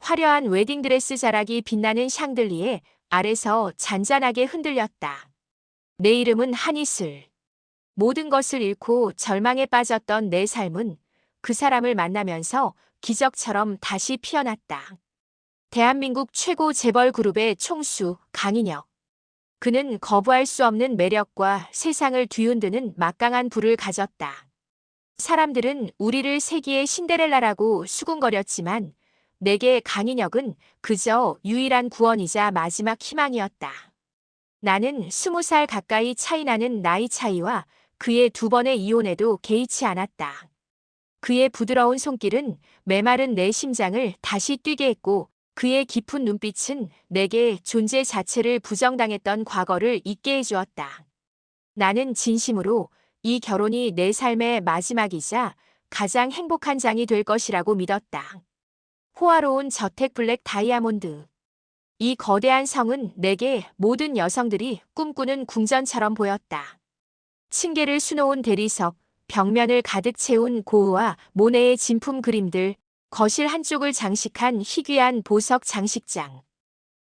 화려한 웨딩드레스 자락이 빛나는 샹들리에 아래서 잔잔하게 흔들렸다. 내 이름은 한이슬. 모든 것을 잃고 절망에 빠졌던 내 삶은 그 사람을 만나면서 기적처럼 다시 피어났다. 대한민국 최고 재벌 그룹의 총수 강인혁. 그는 거부할 수 없는 매력과 세상을 뒤흔드는 막강한 불을 가졌다. 사람들은 우리를 세기의 신데렐라라고 수군거렸지만 내게 강인혁은 그저 유일한 구원이자 마지막 희망이었다. 나는 20살 가까이 차이 나는 나이 차이와 그의 2번의 이혼에도 개의치 않았다. 그의 부드러운 손길은 메마른 내 심장을 다시 뛰게 했고 그의 깊은 눈빛은 내게 존재 자체를 부정당했던 과거를 잊게 해주었다. 나는 진심으로 이 결혼이 내 삶의 마지막이자 가장 행복한 장이 될 것이라고 믿었다. 호화로운 저택 블랙 다이아몬드. 이 거대한 성은 내게 모든 여성들이 꿈꾸는 궁전처럼 보였다. 층계를 수놓은 대리석, 벽면을 가득 채운 고흐와 모네의 진품 그림들, 거실 한쪽을 장식한 희귀한 보석 장식장.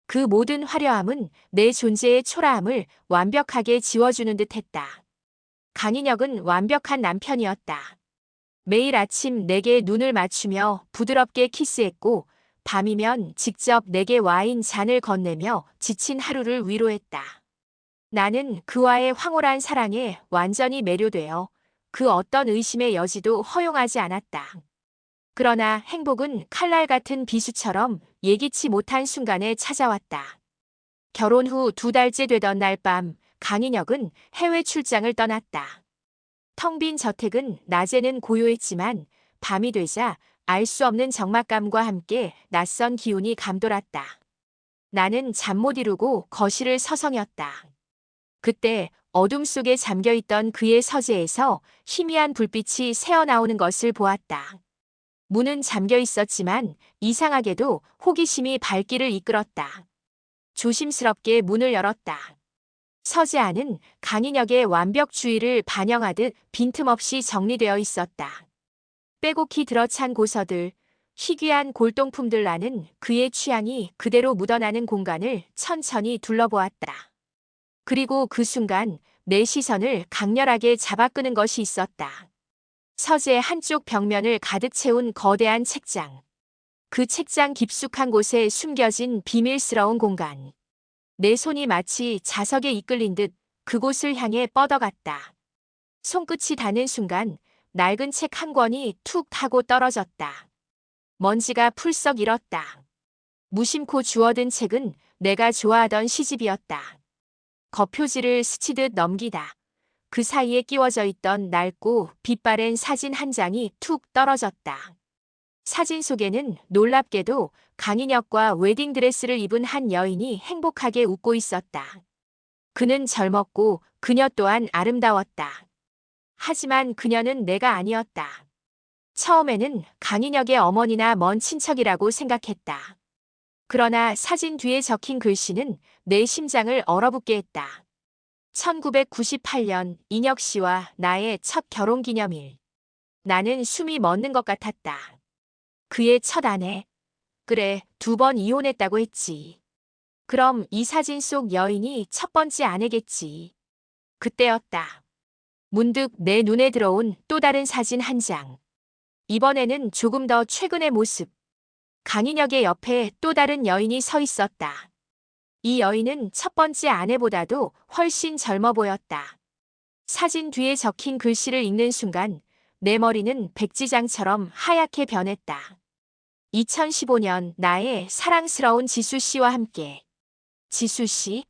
그 모든 화려함은 내 존재의 초라함을 완벽하게 지워주는 듯했다. 강인혁은 완벽한 남편이었다. 매일 아침 내게 눈을 맞추며 부드럽게 키스했고 밤이면 직접 내게 와인 잔을 건네며 지친 하루를 위로했다. 나는 그와의 황홀한 사랑에 완전히 매료되어 그 어떤 의심의 여지도 허용하지 않았다. 그러나 행복은 칼날 같은 비수처럼 예기치 못한 순간에 찾아왔다. 결혼 후 2달째 되던 날 밤, 강인혁은 해외 출장을 떠났다. 텅 빈 저택은 낮에는 고요했지만 밤이 되자 알 수 없는 적막감과 함께 낯선 기운이 감돌았다. 나는 잠 못 이루고 거실을 서성였다. 그때 어둠 속에 잠겨있던 그의 서재에서 희미한 불빛이 새어나오는 것을 보았다. 문은 잠겨 있었지만 이상하게도 호기심이 발길을 이끌었다. 조심스럽게 문을 열었다. 서재 안은 강인혁의 완벽주의를 반영하듯 빈틈없이 정리되어 있었다. 빼곡히 들어찬 고서들, 희귀한 골동품들. 나는 그의 취향이 그대로 묻어나는 공간을 천천히 둘러보았다. 그리고 그 순간 내 시선을 강렬하게 잡아끄는 것이 있었다. 서재 한쪽 벽면을 가득 채운 거대한 책장. 그 책장 깊숙한 곳에 숨겨진 비밀스러운 공간. 내 손이 마치 자석에 이끌린 듯 그곳을 향해 뻗어갔다. 손끝이 닿는 순간 낡은 책 한 권이 툭 하고 떨어졌다. 먼지가 풀썩 일었다. 무심코 주워든 책은 내가 좋아하던 시집이었다. 겉표지를 스치듯 넘기다. 그 사이에 끼워져 있던 낡고 빛바랜 사진 한 장이 툭 떨어졌다. 사진 속에는 놀랍게도 강인혁과 웨딩드레스를 입은 한 여인이 행복하게 웃고 있었다. 그는 젊었고 그녀 또한 아름다웠다. 하지만 그녀는 내가 아니었다. 처음에는 강인혁의 어머니나 먼 친척이라고 생각했다. 그러나 사진 뒤에 적힌 글씨는 내 심장을 얼어붙게 했다. 1998년 인혁 씨와 나의 첫 결혼기념일. 나는 숨이 멎는 것 같았다. 그의 첫 아내. 그래, 2번 이혼했다고 했지. 그럼 이 사진 속 여인이 첫 번째 아내겠지. 그때였다. 문득 내 눈에 들어온 또 다른 사진 한 장. 이번에는 조금 더 최근의 모습. 강인혁의 옆에 또 다른 여인이 서 있었다. 이 여인은 첫 번째 아내보다도 훨씬 젊어 보였다. 사진 뒤에 적힌 글씨를 읽는 순간 내 머리는 백지장처럼 하얗게 변했다. 2015년 나의 사랑스러운 지수 씨와 함께. 지수 씨?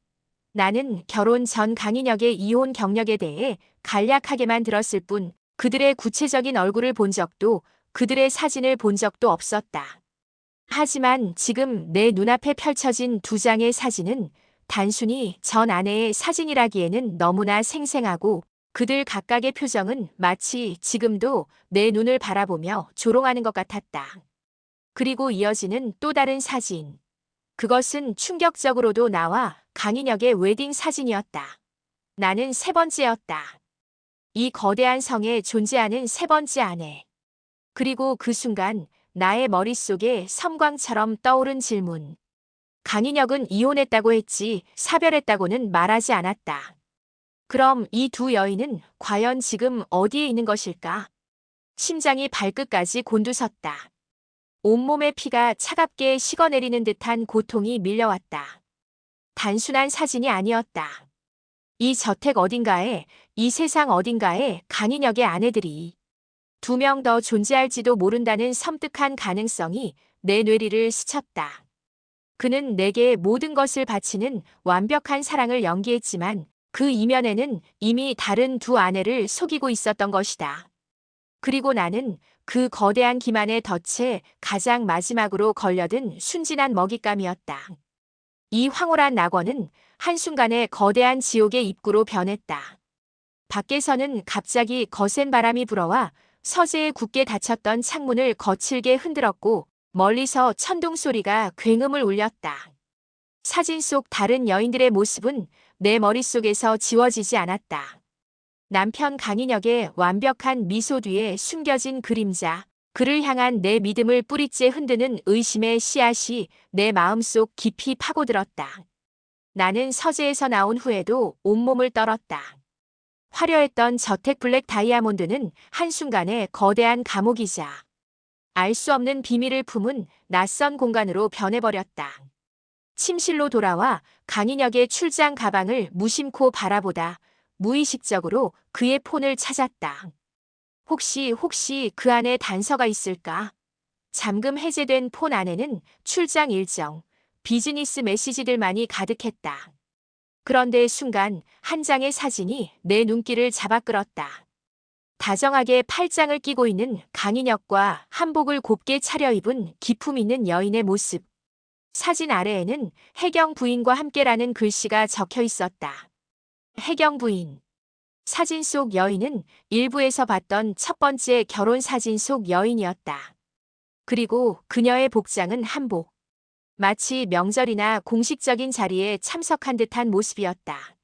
나는 결혼 전 강인혁의 이혼 경력에 대해 간략하게만 들었을 뿐 그들의 구체적인 얼굴을 본 적도 그들의 사진을 본 적도 없었다. 하지만 지금 내 눈앞에 펼쳐진 2장의 사진은 단순히 전 아내의 사진이라기에는 너무나 생생하고 그들 각각의 표정은 마치 지금도 내 눈을 바라보며 조롱하는 것 같았다. 그리고 이어지는 또 다른 사진. 그것은 충격적으로도 나와 강인혁의 웨딩 사진이었다. 나는 3번째였다. 이 거대한 성에 존재하는 3번째 아내. 그리고 그 순간 나의 머릿속에 섬광처럼 떠오른 질문. 강인혁은 이혼했다고 했지 사별했다고는 말하지 않았다. 그럼 이 두 여인은 과연 지금 어디에 있는 것일까? 심장이 발끝까지 곤두섰다. 온몸의 피가 차갑게 식어내리는 듯한 고통이 밀려왔다. 단순한 사진이 아니었다. 이 저택 어딘가에, 이 세상 어딘가에 강인혁의 아내들이 2명 더 존재할지도 모른다는 섬뜩한 가능성이 내 뇌리를 스쳤다. 그는 내게 모든 것을 바치는 완벽한 사랑을 연기했지만 그 이면에는 이미 다른 두 아내를 속이고 있었던 것이다. 그리고 나는 그 거대한 기만의 덫에 가장 마지막으로 걸려든 순진한 먹잇감이었다. 이 황홀한 낙원은 한순간에 거대한 지옥의 입구로 변했다. 밖에서는 갑자기 거센 바람이 불어와 서재에 굳게 닫혔던 창문을 거칠게 흔들었고 멀리서 천둥 소리가 굉음을 울렸다. 사진 속 다른 여인들의 모습은 내 머릿속에서 지워지지 않았다. 남편 강인혁의 완벽한 미소 뒤에 숨겨진 그림자, 그를 향한 내 믿음을 뿌리째 흔드는 의심의 씨앗이 내 마음속 깊이 파고들었다. 나는 서재에서 나온 후에도 온몸을 떨었다. 화려했던 저택 블랙 다이아몬드는 한순간에 거대한 감옥이자 알 수 없는 비밀을 품은 낯선 공간으로 변해버렸다. 침실로 돌아와 강인혁의 출장 가방을 무심코 바라보다 무의식적으로 그의 폰을 찾았다. 혹시 그 안에 단서가 있을까? 잠금 해제된 폰 안에는 출장 일정, 비즈니스 메시지들만이 가득했다. 그런데 순간 한 장의 사진이 내 눈길을 잡아끌었다. 다정하게 팔짱을 끼고 있는 강인혁과 한복을 곱게 차려입은 기품 있는 여인의 모습. 사진 아래에는 혜경 부인과 함께라는 글씨가 적혀 있었다. 혜경 부인. 사진 속 여인은 일부에서 봤던 첫 번째 결혼 사진 속 여인이었다. 그리고 그녀의 복장은 한복. 마치 명절이나 공식적인 자리에 참석한 듯한 모습이었다.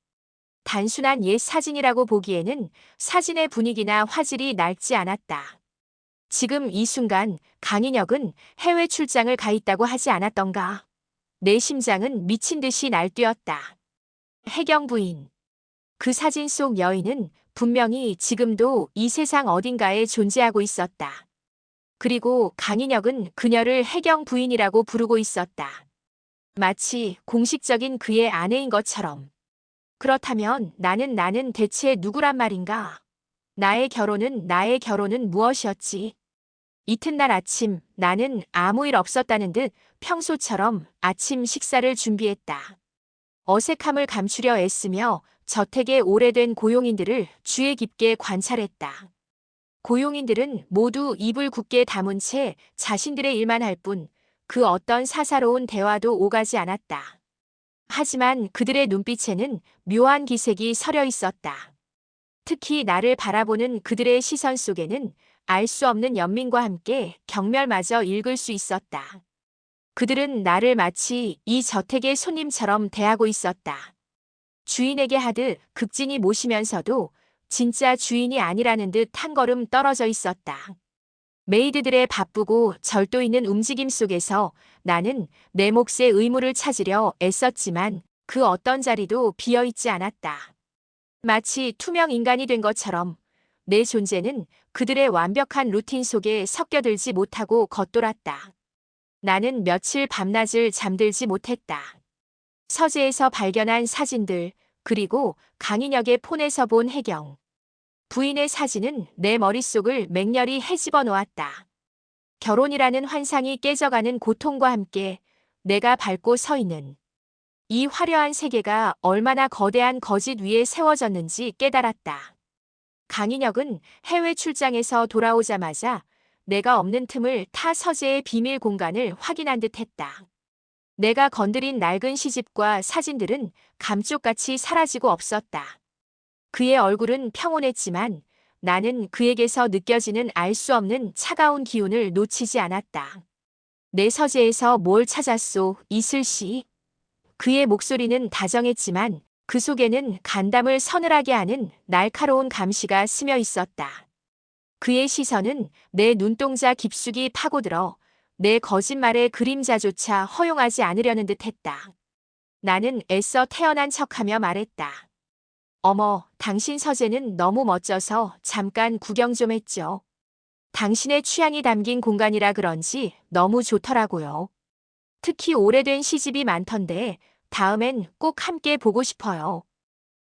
단순한 옛 사진이라고 보기에는 사진의 분위기나 화질이 낡지 않았다. 지금 이 순간 강인혁은 해외 출장을 가 있다고 하지 않았던가. 내 심장은 미친 듯이 날뛰었다. 혜경 부인. 그 사진 속 여인은 분명히 지금도 이 세상 어딘가에 존재하고 있었다. 그리고 강인혁은 그녀를 혜경 부인이라고 부르고 있었다. 마치 공식적인 그의 아내인 것처럼. 그렇다면 나는 대체 누구란 말인가? 나의 결혼은 무엇이었지? 이튿날 아침 나는 아무 일 없었다는 듯 평소처럼 아침 식사를 준비했다. 어색함을 감추려 애쓰며 저택의 오래된 고용인들을 주의 깊게 관찰했다. 고용인들은 모두 입을 굳게 다문 채 자신들의 일만 할 뿐 그 어떤 사사로운 대화도 오가지 않았다. 하지만 그들의 눈빛에는 묘한 기색이 서려 있었다. 특히 나를 바라보는 그들의 시선 속에는 알 수 없는 연민과 함께 경멸마저 읽을 수 있었다. 그들은 나를 마치 이 저택의 손님처럼 대하고 있었다. 주인에게 하듯 극진히 모시면서도 진짜 주인이 아니라는 듯 한 걸음 떨어져 있었다. 메이드들의 바쁘고 절도 있는 움직임 속에서 나는 내 몫의 의무를 찾으려 애썼지만 그 어떤 자리도 비어있지 않았다. 마치 투명 인간이 된 것처럼 내 존재는 그들의 완벽한 루틴 속에 섞여들지 못하고 겉돌았다. 나는 며칠 밤낮을 잠들지 못했다. 서재에서 발견한 사진들, 그리고 강인혁의 폰에서 본 혜경 부인의 사진은 내 머릿속을 맹렬히 헤집어 놓았다. 결혼이라는 환상이 깨져가는 고통과 함께 내가 밟고 서 있는 이 화려한 세계가 얼마나 거대한 거짓 위에 세워졌는지 깨달았다. 강인혁은 해외 출장에서 돌아오자마자 내가 없는 틈을 타 서재의 비밀 공간을 확인한 듯 했다. 내가 건드린 낡은 시집과 사진들은 감쪽같이 사라지고 없었다. 그의 얼굴은 평온했지만 나는 그에게서 느껴지는 알 수 없는 차가운 기운을 놓치지 않았다. 내 서재에서 뭘 찾았소, 이슬씨? 그의 목소리는 다정했지만 그 속에는 간담을 서늘하게 하는 날카로운 감시가 스며 있었다. 그의 시선은 내 눈동자 깊숙이 파고들어 내 거짓말의 그림자조차 허용하지 않으려는 듯했다. 나는 애써 태어난 척하며 말했다. 어머, 당신 서재는 너무 멋져서 잠깐 구경 좀 했죠. 당신의 취향이 담긴 공간이라 그런지 너무 좋더라고요. 특히 오래된 시집이 많던데 다음엔 꼭 함께 보고 싶어요.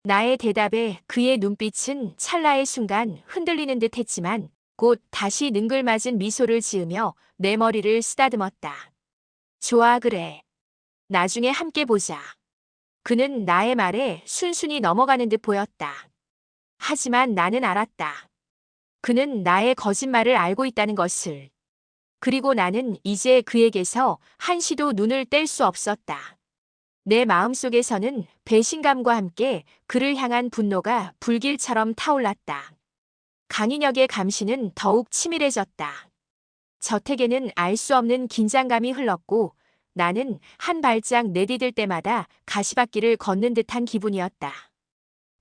나의 대답에 그의 눈빛은 찰나의 순간 흔들리는 듯 했지만 곧 다시 능글맞은 미소를 지으며 내 머리를 쓰다듬었다. 좋아, 그래. 나중에 함께 보자. 그는 나의 말에 순순히 넘어가는 듯 보였다. 하지만 나는 알았다. 그는 나의 거짓말을 알고 있다는 것을. 그리고 나는 이제 그에게서 한시도 눈을 뗄 수 없었다. 내 마음속에서는 배신감과 함께 그를 향한 분노가 불길처럼 타올랐다. 강인혁의 감시는 더욱 치밀해졌다. 저택에는 알 수 없는 긴장감이 흘렀고 나는 한 발짝 내디딜 때마다 가시밭길을 걷는 듯한 기분이었다.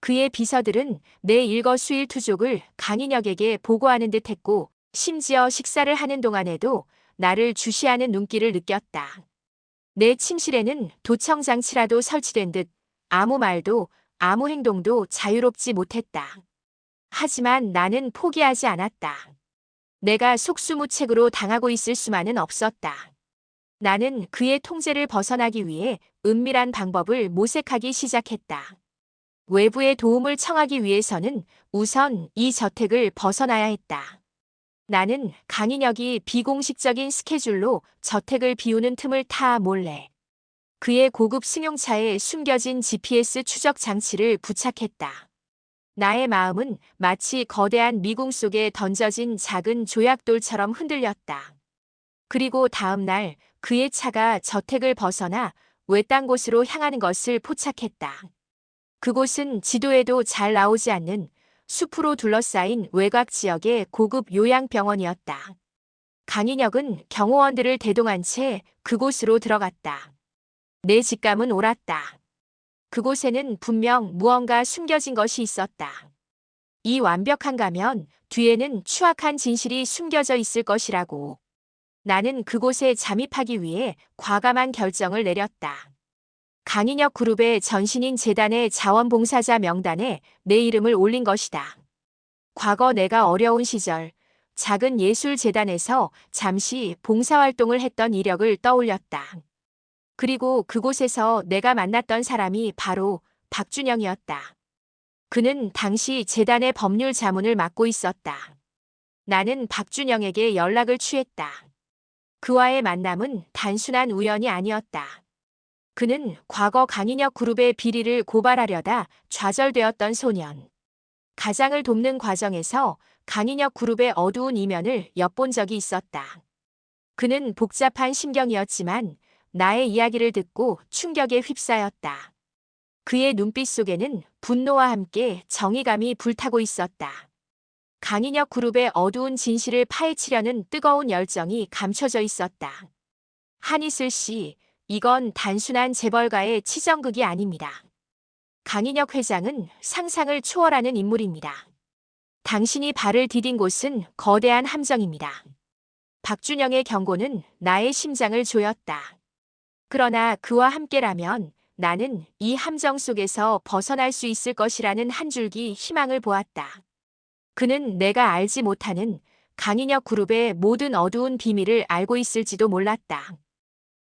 그의 비서들은 내 일거수일투족을 강인혁에게 보고하는 듯했고 심지어 식사를 하는 동안에도 나를 주시하는 눈길을 느꼈다. 내 침실에는 도청장치라도 설치된 듯 아무 말도 아무 행동도 자유롭지 못했다. 하지만 나는 포기하지 않았다. 내가 속수무책으로 당하고 있을 수만은 없었다. 나는 그의 통제를 벗어나기 위해 은밀한 방법을 모색하기 시작했다. 외부의 도움을 청하기 위해서는 우선 이 저택을 벗어나야 했다. 나는 강인혁이 비공식적인 스케줄로 저택을 비우는 틈을 타 몰래 그의 고급 승용차에 숨겨진 GPS 추적 장치를 부착했다. 나의 마음은 마치 거대한 미궁 속에 던져진 작은 조약돌처럼 흔들렸다. 그리고 다음 날 그의 차가 저택을 벗어나 외딴 곳으로 향하는 것을 포착했다. 그곳은 지도에도 잘 나오지 않는 숲으로 둘러싸인 외곽 지역의 고급 요양병원이었다. 강인혁은 경호원들을 대동한 채 그곳으로 들어갔다. 내 직감은 옳았다. 그곳에는 분명 무언가 숨겨진 것이 있었다. 이 완벽한 가면 뒤에는 추악한 진실이 숨겨져 있을 것이라고. 나는 그곳에 잠입하기 위해 과감한 결정을 내렸다. 강인혁 그룹의 전신인 재단의 자원봉사자 명단에 내 이름을 올린 것이다. 과거 내가 어려운 시절 작은 예술재단에서 잠시 봉사활동을 했던 이력을 떠올렸다. 그리고 그곳에서 내가 만났던 사람이 바로 박준영이었다. 그는 당시 재단의 법률 자문을 맡고 있었다. 나는 박준영에게 연락을 취했다. 그와의 만남은 단순한 우연이 아니었다. 그는 과거 강인혁 그룹의 비리를 고발하려다 좌절되었던 소년. 가장을 돕는 과정에서 강인혁 그룹의 어두운 이면을 엿본 적이 있었다. 그는 복잡한 심경이었지만 나의 이야기를 듣고 충격에 휩싸였다. 그의 눈빛 속에는 분노와 함께 정의감이 불타고 있었다. 강인혁 그룹의 어두운 진실을 파헤치려는 뜨거운 열정이 감춰져 있었다. 한이슬 씨, 이건 단순한 재벌가의 치정극이 아닙니다. 강인혁 회장은 상상을 초월하는 인물입니다. 당신이 발을 디딘 곳은 거대한 함정입니다. 박준영의 경고는 나의 심장을 조였다. 그러나 그와 함께라면 나는 이 함정 속에서 벗어날 수 있을 것이라는 한 줄기 희망을 보았다. 그는 내가 알지 못하는 강인혁 그룹의 모든 어두운 비밀을 알고 있을지도 몰랐다.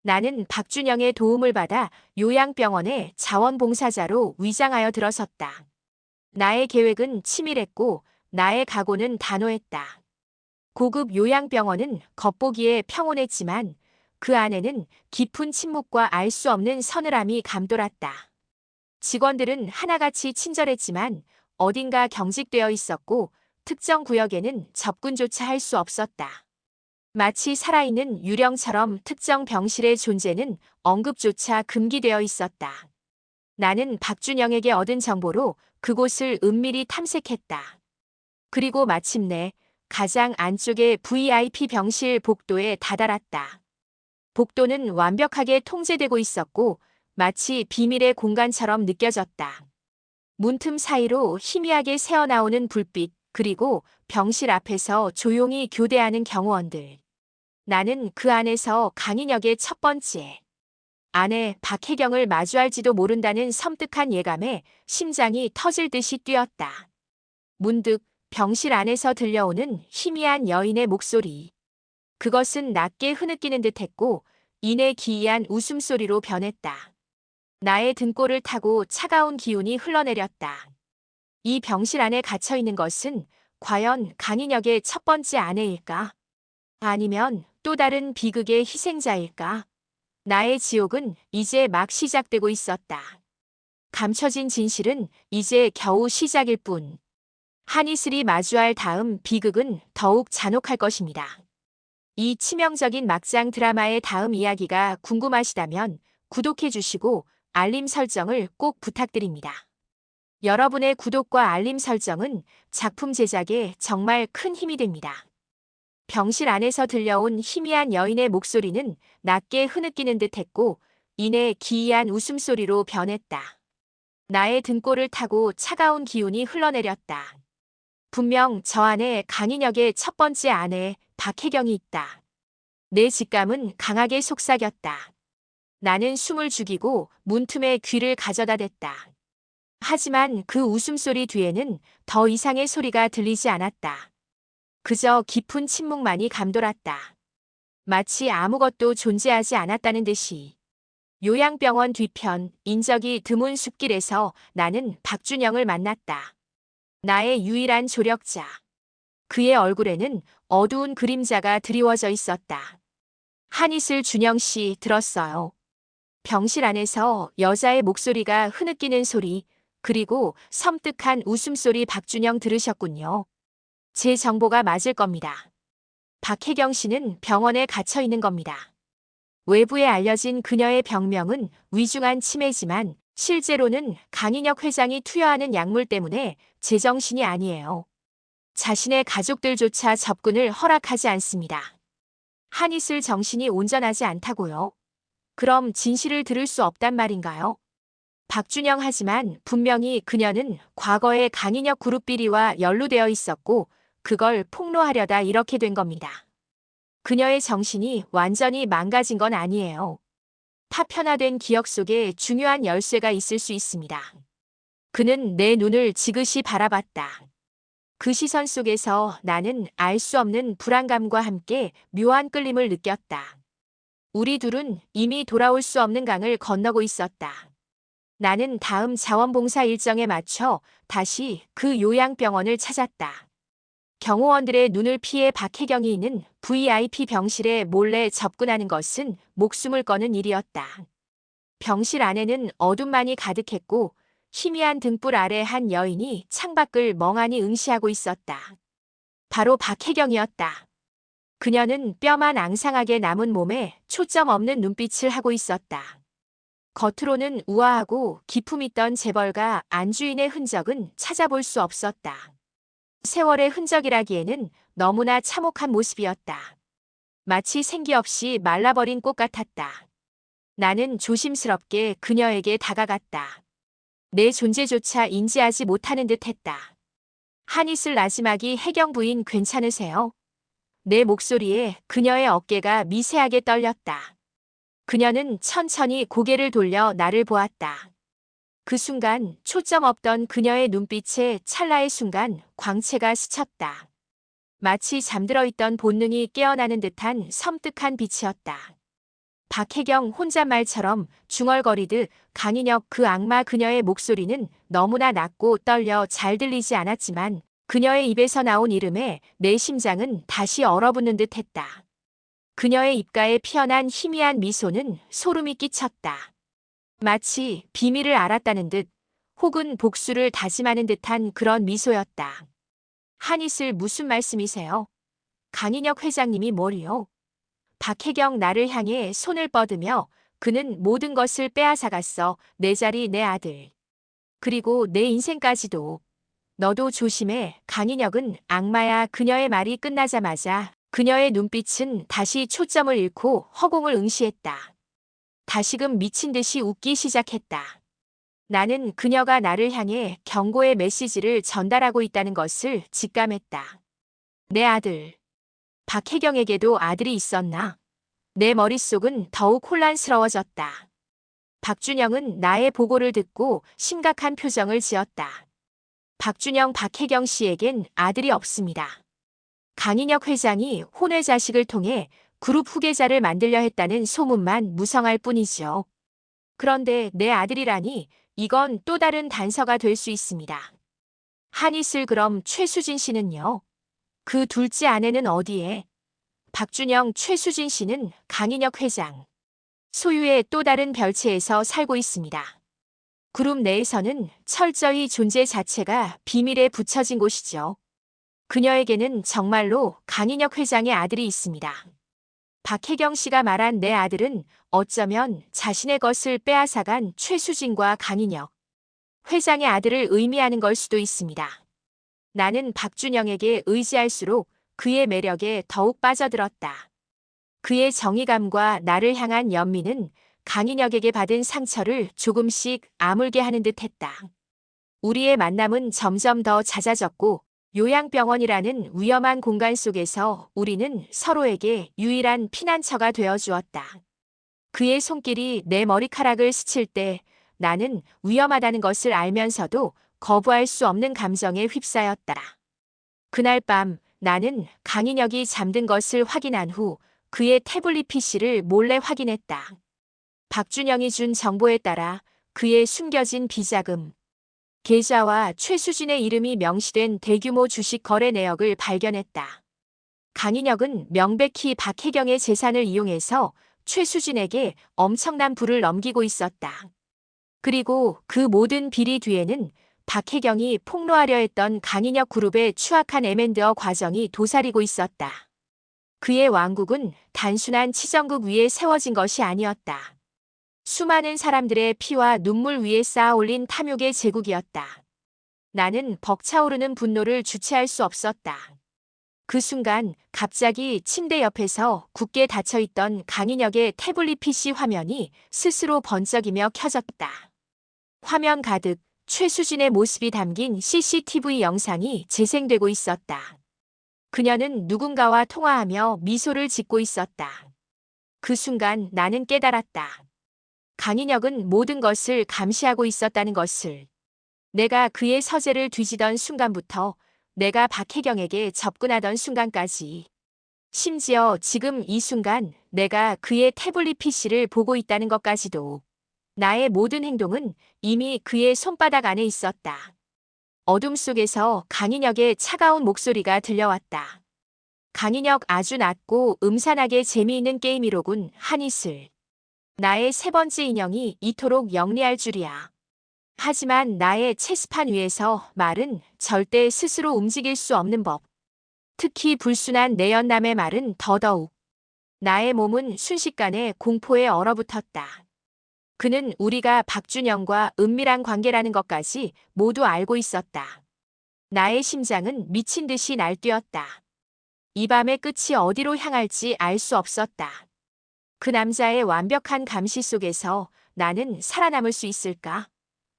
나는 박준영의 도움을 받아 요양병원의 자원봉사자로 위장하여 들어섰다. 나의 계획은 치밀했고 나의 각오는 단호했다. 고급 요양병원은 겉보기에 평온했지만 그 안에는 깊은 침묵과 알 수 없는 서늘함이 감돌았다. 직원들은 하나같이 친절했지만 어딘가 경직되어 있었고 특정 구역에는 접근조차 할 수 없었다. 마치 살아있는 유령처럼 특정 병실의 존재는 언급조차 금기되어 있었다. 나는 박준영에게 얻은 정보로 그곳을 은밀히 탐색했다. 그리고 마침내 가장 안쪽의 VIP 병실 복도에 다다랐다. 복도는 완벽하게 통제되고 있었고 마치 비밀의 공간처럼 느껴졌다. 문틈 사이로 희미하게 새어나오는 불빛, 그리고 병실 앞에서 조용히 교대하는 경호원들. 나는 그 안에서 강인혁의 첫 번째 아내 박혜경을 마주할지도 모른다는 섬뜩한 예감에 심장이 터질 듯이 뛰었다. 문득 병실 안에서 들려오는 희미한 여인의 목소리. 그것은 낮게 흐느끼는 듯했고 이내 기이한 웃음소리로 변했다. 나의 등골을 타고 차가운 기운이 흘러내렸다. 이 병실 안에 갇혀 있는 것은 과연 강인혁의 첫 번째 아내일까? 아니면 또 다른 비극의 희생자일까? 나의 지옥은 이제 막 시작되고 있었다. 감춰진 진실은 이제 겨우 시작일 뿐. 한이슬이 마주할 다음 비극은 더욱 잔혹할 것입니다. 이 치명적인 막장 드라마의 다음 이야기가 궁금하시다면 구독해 주시고 알림 설정을 꼭 부탁드립니다. 여러분의 구독과 알림 설정은 작품 제작에 정말 큰 힘이 됩니다. 병실 안에서 들려온 희미한 여인의 목소리는 낮게 흐느끼는 듯했고 이내 기이한 웃음소리로 변했다. 나의 등골을 타고 차가운 기운이 흘러내렸다. 분명 저 안에 강인혁의 첫 번째 아내 박혜경이 있다. 내 직감은 강하게 속삭였다. 나는 숨을 죽이고 문틈에 귀를 가져다 댔다. 하지만 그 웃음소리 뒤에는 더 이상의 소리가 들리지 않았다. 그저 깊은 침묵만이 감돌았다. 마치 아무것도 존재하지 않았다는 듯이. 요양병원 뒤편 인적이 드문 숲길에서 나는 박준영을 만났다. 나의 유일한 조력자. 그의 얼굴에는 어두운 그림자가 드리워져 있었다. 한이슬 준영 씨 들었어요. 병실 안에서 여자의 목소리가 흐느끼는 소리, 그리고 섬뜩한 웃음소리. 박준영 들으셨군요. 제 정보가 맞을 겁니다. 박혜경 씨는 병원에 갇혀 있는 겁니다. 외부에 알려진 그녀의 병명은 위중한 치매지만 실제로는 강인혁 회장이 투여하는 약물 때문에 제정신이 아니에요. 자신의 가족들조차 접근을 허락하지 않습니다. 한이슬 정신이 온전하지 않다고요? 그럼 진실을 들을 수 없단 말인가요? 박준영 하지만 분명히 그녀는 과거에 강인혁 그룹 비리와 연루되어 있었고 그걸 폭로하려다 이렇게 된 겁니다. 그녀의 정신이 완전히 망가진 건 아니에요. 파편화된 기억 속에 중요한 열쇠가 있을 수 있습니다. 그는 내 눈을 지그시 바라봤다. 그 시선 속에서 나는 알 수 없는 불안감과 함께 묘한 끌림을 느꼈다. 우리 둘은 이미 돌아올 수 없는 강을 건너고 있었다. 나는 다음 자원봉사 일정에 맞춰 다시 그 요양병원을 찾았다. 경호원들의 눈을 피해 박혜경이 있는 VIP 병실에 몰래 접근하는 것은 목숨을 거는 일이었다. 병실 안에는 어둠만이 가득했고 희미한 등불 아래 한 여인이 창밖을 멍하니 응시하고 있었다. 바로 박혜경이었다. 그녀는 뼈만 앙상하게 남은 몸에 초점 없는 눈빛을 하고 있었다. 겉으로는 우아하고 기품 있던 재벌가 안주인의 흔적은 찾아볼 수 없었다. 세월의 흔적이라기에는 너무나 참혹한 모습이었다. 마치 생기 없이 말라버린 꽃 같았다. 나는 조심스럽게 그녀에게 다가갔다. 내 존재조차 인지하지 못하는 듯 했다. 한이슬 나지막이 혜경 부인 괜찮으세요? 내 목소리에 그녀의 어깨가 미세하게 떨렸다. 그녀는 천천히 고개를 돌려 나를 보았다. 그 순간 초점 없던 그녀의 눈빛에 찰나의 순간 광채가 스쳤다. 마치 잠들어 있던 본능이 깨어나는 듯한 섬뜩한 빛이었다. 박혜경 혼잣말처럼 중얼거리듯 강인혁 그 악마 그녀의 목소리는 너무나 낮고 떨려 잘 들리지 않았지만 그녀의 입에서 나온 이름에 내 심장은 다시 얼어붙는 듯 했다. 그녀의 입가에 피어난 희미한 미소는 소름이 끼쳤다. 마치 비밀을 알았다는 듯 혹은 복수를 다짐하는 듯한 그런 미소였다. 한이슬 무슨 말씀이세요? 강인혁 회장님이 뭘요? 박혜경 나를 향해 손을 뻗으며 그는 모든 것을 빼앗아갔어. 내 자리, 내 아들. 그리고 내 인생까지도. 너도 조심해. 강인혁은 악마야. 그녀의 말이 끝나자마자 그녀의 눈빛은 다시 초점을 잃고 허공을 응시했다. 다시금 미친 듯이 웃기 시작했다. 나는 그녀가 나를 향해 경고의 메시지를 전달하고 있다는 것을 직감했다. 내 아들. 박혜경에게도 아들이 있었나? 내 머릿속은 더욱 혼란스러워졌다. 박준영은 나의 보고를 듣고 심각한 표정을 지었다. 박준영, 박혜경 씨에겐 아들이 없습니다. 강인혁 회장이 혼외 자식을 통해 그룹 후계자를 만들려 했다는 소문만 무성할 뿐이죠. 그런데 내 아들이라니 이건 또 다른 단서가 될 수 있습니다. 한이슬, 그럼 최수진 씨는요? 그 둘째 아내는 어디에? 박준영, 최수진 씨는 강인혁 회장 소유의 또 다른 별채에서 살고 있습니다. 그룹 내에서는 철저히 존재 자체가 비밀에 붙여진 곳이죠. 그녀에게는 정말로 강인혁 회장의 아들이 있습니다. 박혜경 씨가 말한 내 아들은 어쩌면 자신의 것을 빼앗아간 최수진과 강인혁 회장의 아들을 의미하는 걸 수도 있습니다. 나는 박준영에게 의지할수록 그의 매력에 더욱 빠져들었다. 그의 정의감과 나를 향한 연민은 강인혁에게 받은 상처를 조금씩 아물게 하는 듯 했다. 우리의 만남은 점점 더 잦아졌고 요양병원이라는 위험한 공간 속에서 우리는 서로에게 유일한 피난처가 되어 주었다. 그의 손길이 내 머리카락을 스칠 때 나는 위험하다는 것을 알면서도 거부할 수 없는 감정에 휩싸였다. 그날 밤 나는 강인혁이 잠든 것을 확인한 후 그의 태블릿 PC를 몰래 확인했다. 박준영이 준 정보에 따라 그의 숨겨진 비자금, 계좌와 최수진의 이름이 명시된 대규모 주식 거래 내역을 발견했다. 강인혁은 명백히 박혜경의 재산을 이용해서 최수진에게 엄청난 부를 넘기고 있었다. 그리고 그 모든 비리 뒤에는 박혜경이 폭로하려 했던 강인혁 그룹의 추악한 M&A 과정이 도사리고 있었다. 그의 왕국은 단순한 치정국 위에 세워진 것이 아니었다. 수많은 사람들의 피와 눈물 위에 쌓아 올린 탐욕의 제국이었다. 나는 벅차오르는 분노를 주체할 수 없었다. 그 순간 갑자기 침대 옆에서 굳게 닫혀있던 강인혁의 태블릿 PC 화면이 스스로 번쩍이며 켜졌다. 화면 가득 최수진의 모습이 담긴 CCTV 영상이 재생되고 있었다. 그녀는 누군가와 통화하며 미소를 짓고 있었다. 그 순간 나는 깨달았다. 강인혁은 모든 것을 감시하고 있었다는 것을. 내가 그의 서재를 뒤지던 순간부터 내가 박혜경에게 접근하던 순간까지. 심지어 지금 이 순간 내가 그의 태블릿 PC를 보고 있다는 것까지도. 나의 모든 행동은 이미 그의 손바닥 안에 있었다. 어둠 속에서 강인혁의 차가운 목소리가 들려왔다. 강인혁, 아주 낮고 음산하게 재미있는 게임이로군, 한이슬. 나의 세 번째 인형이 이토록 영리할 줄이야. 하지만 나의 체스판 위에서 말은 절대 스스로 움직일 수 없는 법. 특히 불순한 내연남의 말은 더더욱. 나의 몸은 순식간에 공포에 얼어붙었다. 그는 우리가 박준영과 은밀한 관계라는 것까지 모두 알고 있었다. 나의 심장은 미친 듯이 날뛰었다. 이 밤의 끝이 어디로 향할지 알 수 없었다. 그 남자의 완벽한 감시 속에서 나는 살아남을 수 있을까?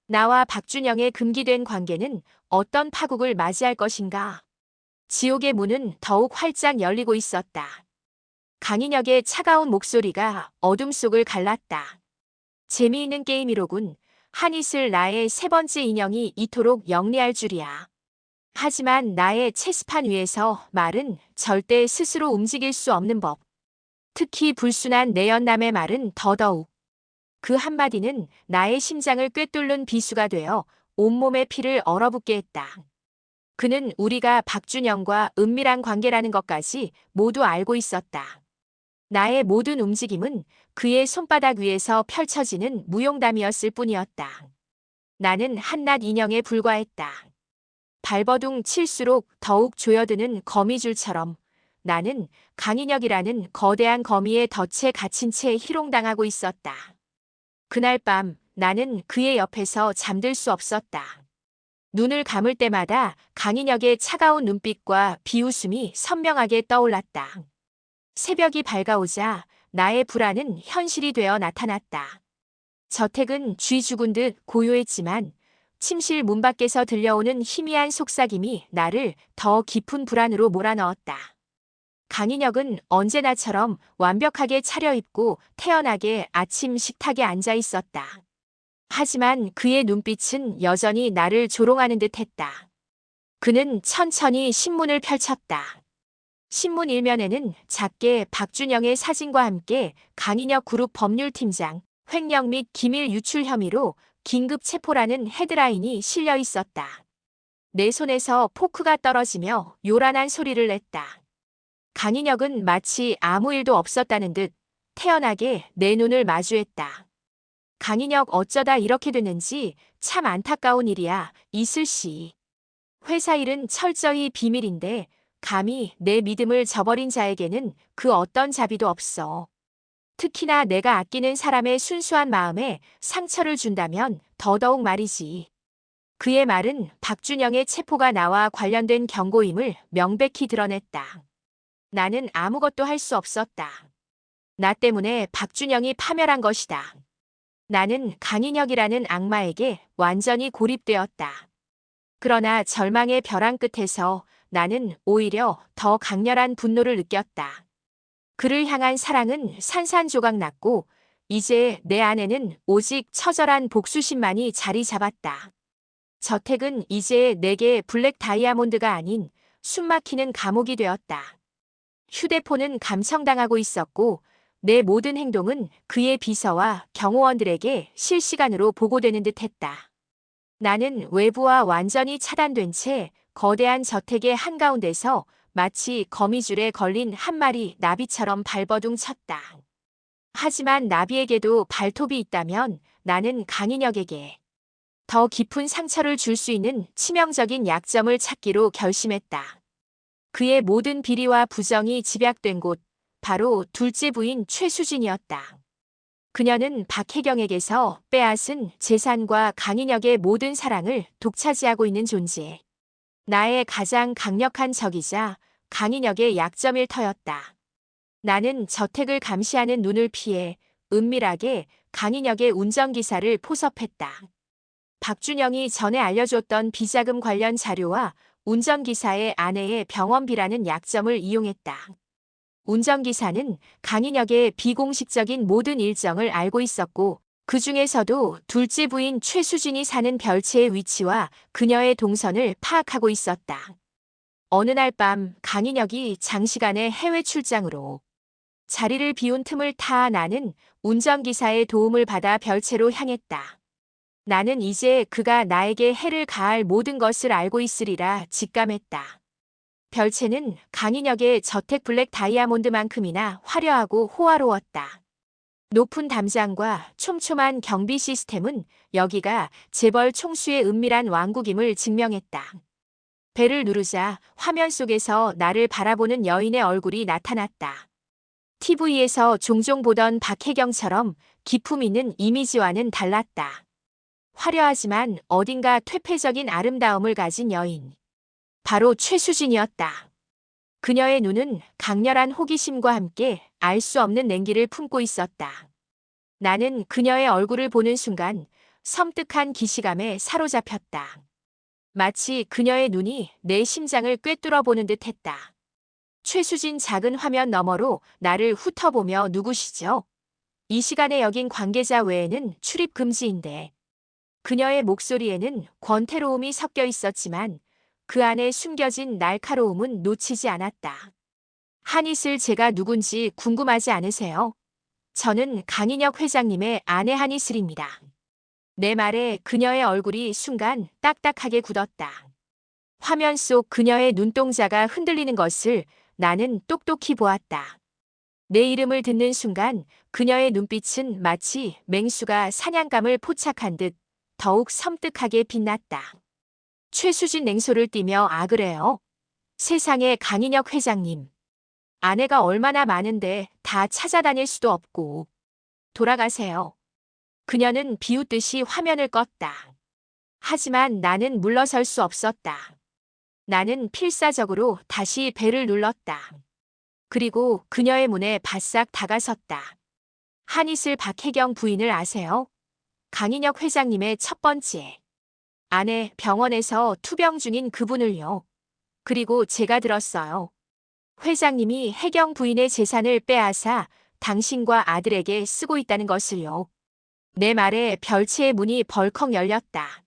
나와 박준영의 금기된 관계는 어떤 파국을 맞이할 것인가? 지옥의 문은 더욱 활짝 열리고 있었다. 강인혁의 차가운 목소리가 어둠 속을 갈랐다. 재미있는 게임이로군. 한이슬, 나의 세 번째 인형이 이토록 영리할 줄이야. 하지만 나의 체스판 위에서 말은 절대 스스로 움직일 수 없는 법. 특히 불순한 내연남의 말은 더더욱. 그 한마디는 나의 심장을 꿰뚫는 비수가 되어 온몸의 피를 얼어붙게 했다. 그는 우리가 박준영과 은밀한 관계라는 것까지 모두 알고 있었다. 나의 모든 움직임은 그의 손바닥 위에서 펼쳐지는 무용담이었을 뿐이었다. 나는 한낱 인형에 불과했다. 발버둥 칠수록 더욱 조여드는 거미줄처럼 나는 강인혁이라는 거대한 거미의 덫에 갇힌 채 희롱당하고 있었다. 그날 밤 나는 그의 옆에서 잠들 수 없었다. 눈을 감을 때마다 강인혁의 차가운 눈빛과 비웃음이 선명하게 떠올랐다. 새벽이 밝아오자 나의 불안은 현실이 되어 나타났다. 저택은 쥐 죽은 듯 고요했지만 침실 문 밖에서 들려오는 희미한 속삭임이 나를 더 깊은 불안으로 몰아넣었다. 강인혁은 언제나처럼 완벽하게 차려입고 태연하게 아침 식탁에 앉아 있었다. 하지만 그의 눈빛은 여전히 나를 조롱하는 듯했다. 그는 천천히 신문을 펼쳤다. 신문 일면에는 작게 박준영의 사진과 함께 강인혁 그룹 법률팀장 횡령 및 기밀 유출 혐의로 긴급 체포라는 헤드라인이 실려 있었다. 내 손에서 포크가 떨어지며 요란한 소리를 냈다. 강인혁은 마치 아무 일도 없었다는 듯 태연하게 내 눈을 마주했다. 강인혁 어쩌다 이렇게 됐는지 참 안타까운 일이야, 이슬 씨. 회사 일은 철저히 비밀인데 감히 내 믿음을 저버린 자에게는 그 어떤 자비도 없어. 특히나 내가 아끼는 사람의 순수한 마음에 상처를 준다면 더더욱 말이지. 그의 말은 박준영의 체포가 나와 관련된 경고임을 명백히 드러냈다. 나는 아무것도 할 수 없었다. 나 때문에 박준영이 파멸한 것이다. 나는 강인혁이라는 악마에게 완전히 고립되었다. 그러나 절망의 벼랑 끝에서 나는 오히려 더 강렬한 분노를 느꼈다. 그를 향한 사랑은 산산조각 났고 이제 내 안에는 오직 처절한 복수심만이 자리 잡았다. 저택은 이제 내게 블랙 다이아몬드가 아닌 숨막히는 감옥이 되었다. 휴대폰은 감청당하고 있었고 내 모든 행동은 그의 비서와 경호원들에게 실시간으로 보고되는 듯했다. 나는 외부와 완전히 차단된 채 거대한 저택의 한가운데서 마치 거미줄에 걸린 한 마리 나비처럼 발버둥 쳤다. 하지만 나비에게도 발톱이 있다면 나는 강인혁에게 더 깊은 상처를 줄 수 있는 치명적인 약점을 찾기로 결심했다. 그의 모든 비리와 부정이 집약된 곳, 바로 둘째 부인 최수진이었다. 그녀는 박혜경에게서 빼앗은 재산과 강인혁의 모든 사랑을 독차지하고 있는 존재. 나의 가장 강력한 적이자 강인혁의 약점일 터였다. 나는 저택을 감시하는 눈을 피해 은밀하게 강인혁의 운전기사를 포섭했다. 박준영이 전에 알려줬던 비자금 관련 자료와 운전기사의 아내의 병원비라는 약점을 이용했다. 운전기사는 강인혁의 비공식적인 모든 일정을 알고 있었고 그 중에서도 둘째 부인 최수진이 사는 별채의 위치와 그녀의 동선을 파악하고 있었다. 어느 날 밤 강인혁이 장시간의 해외 출장으로 자리를 비운 틈을 타 나는 운전기사의 도움을 받아 별채로 향했다. 나는 이제 그가 나에게 해를 가할 모든 것을 알고 있으리라 직감했다. 별채는 강인혁의 저택 블랙 다이아몬드만큼이나 화려하고 호화로웠다. 높은 담장과 촘촘한 경비 시스템은 여기가 재벌 총수의 은밀한 왕국임을 증명했다. 벨을 누르자 화면 속에서 나를 바라보는 여인의 얼굴이 나타났다. TV에서 종종 보던 박혜경처럼 기품 있는 이미지와는 달랐다. 화려하지만 어딘가 퇴폐적인 아름다움을 가진 여인. 바로 최수진이었다. 그녀의 눈은 강렬한 호기심과 함께 알 수 없는 냉기를 품고 있었다. 나는 그녀의 얼굴을 보는 순간 섬뜩한 기시감에 사로잡혔다. 마치 그녀의 눈이 내 심장을 꿰뚫어 보는 듯했다. 최수진 작은 화면 너머로 나를 훑어보며 누구시죠? 이 시간에 여긴 관계자 외에는 출입 금지인데. 그녀의 목소리에는 권태로움이 섞여 있었지만 그 안에 숨겨진 날카로움은 놓치지 않았다. 한이슬 제가 누군지 궁금하지 않으세요? 저는 강인혁 회장님의 아내 한이슬입니다. 내 말에 그녀의 얼굴이 순간 딱딱하게 굳었다. 화면 속 그녀의 눈동자가 흔들리는 것을 나는 똑똑히 보았다. 내 이름을 듣는 순간 그녀의 눈빛은 마치 맹수가 사냥감을 포착한 듯 더욱 섬뜩하게 빛났다. 최수진 냉소를 띠며 그래요? 세상에 강인혁 회장님. 아내가 얼마나 많은데 다 찾아다닐 수도 없고. 돌아가세요. 그녀는 비웃듯이 화면을 껐다. 하지만 나는 물러설 수 없었다. 나는 필사적으로 다시 벨을 눌렀다. 그리고 그녀의 문에 바싹 다가섰다. 한이슬 박혜경 부인을 아세요? 강인혁 회장님의 첫 번째 아내 병원에서 투병 중인 그분을요. 그리고 제가 들었어요. 회장님이 혜경 부인의 재산을 빼앗아 당신과 아들에게 쓰고 있다는 것을요. 내 말에 별채의 문이 벌컥 열렸다.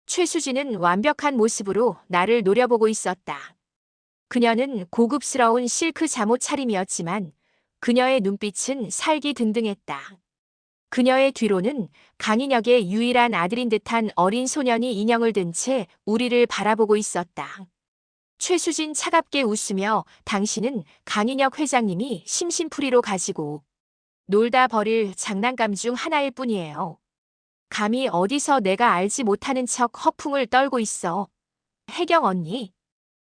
최수진은 완벽한 모습으로 나를 노려보고 있었다. 그녀는 고급스러운 실크 잠옷 차림이었지만 그녀의 눈빛은 살기등등했다. 그녀의 뒤로는 강인혁의 유일한 아들인 듯한 어린 소년이 인형을 든 채 우리를 바라보고 있었다. 최수진 차갑게 웃으며 당신은 강인혁 회장님이 심심풀이로 가지고 놀다 버릴 장난감 중 하나일 뿐이에요. 감히 어디서 내가 알지 못하는 척 허풍을 떨고 있어. 혜경 언니.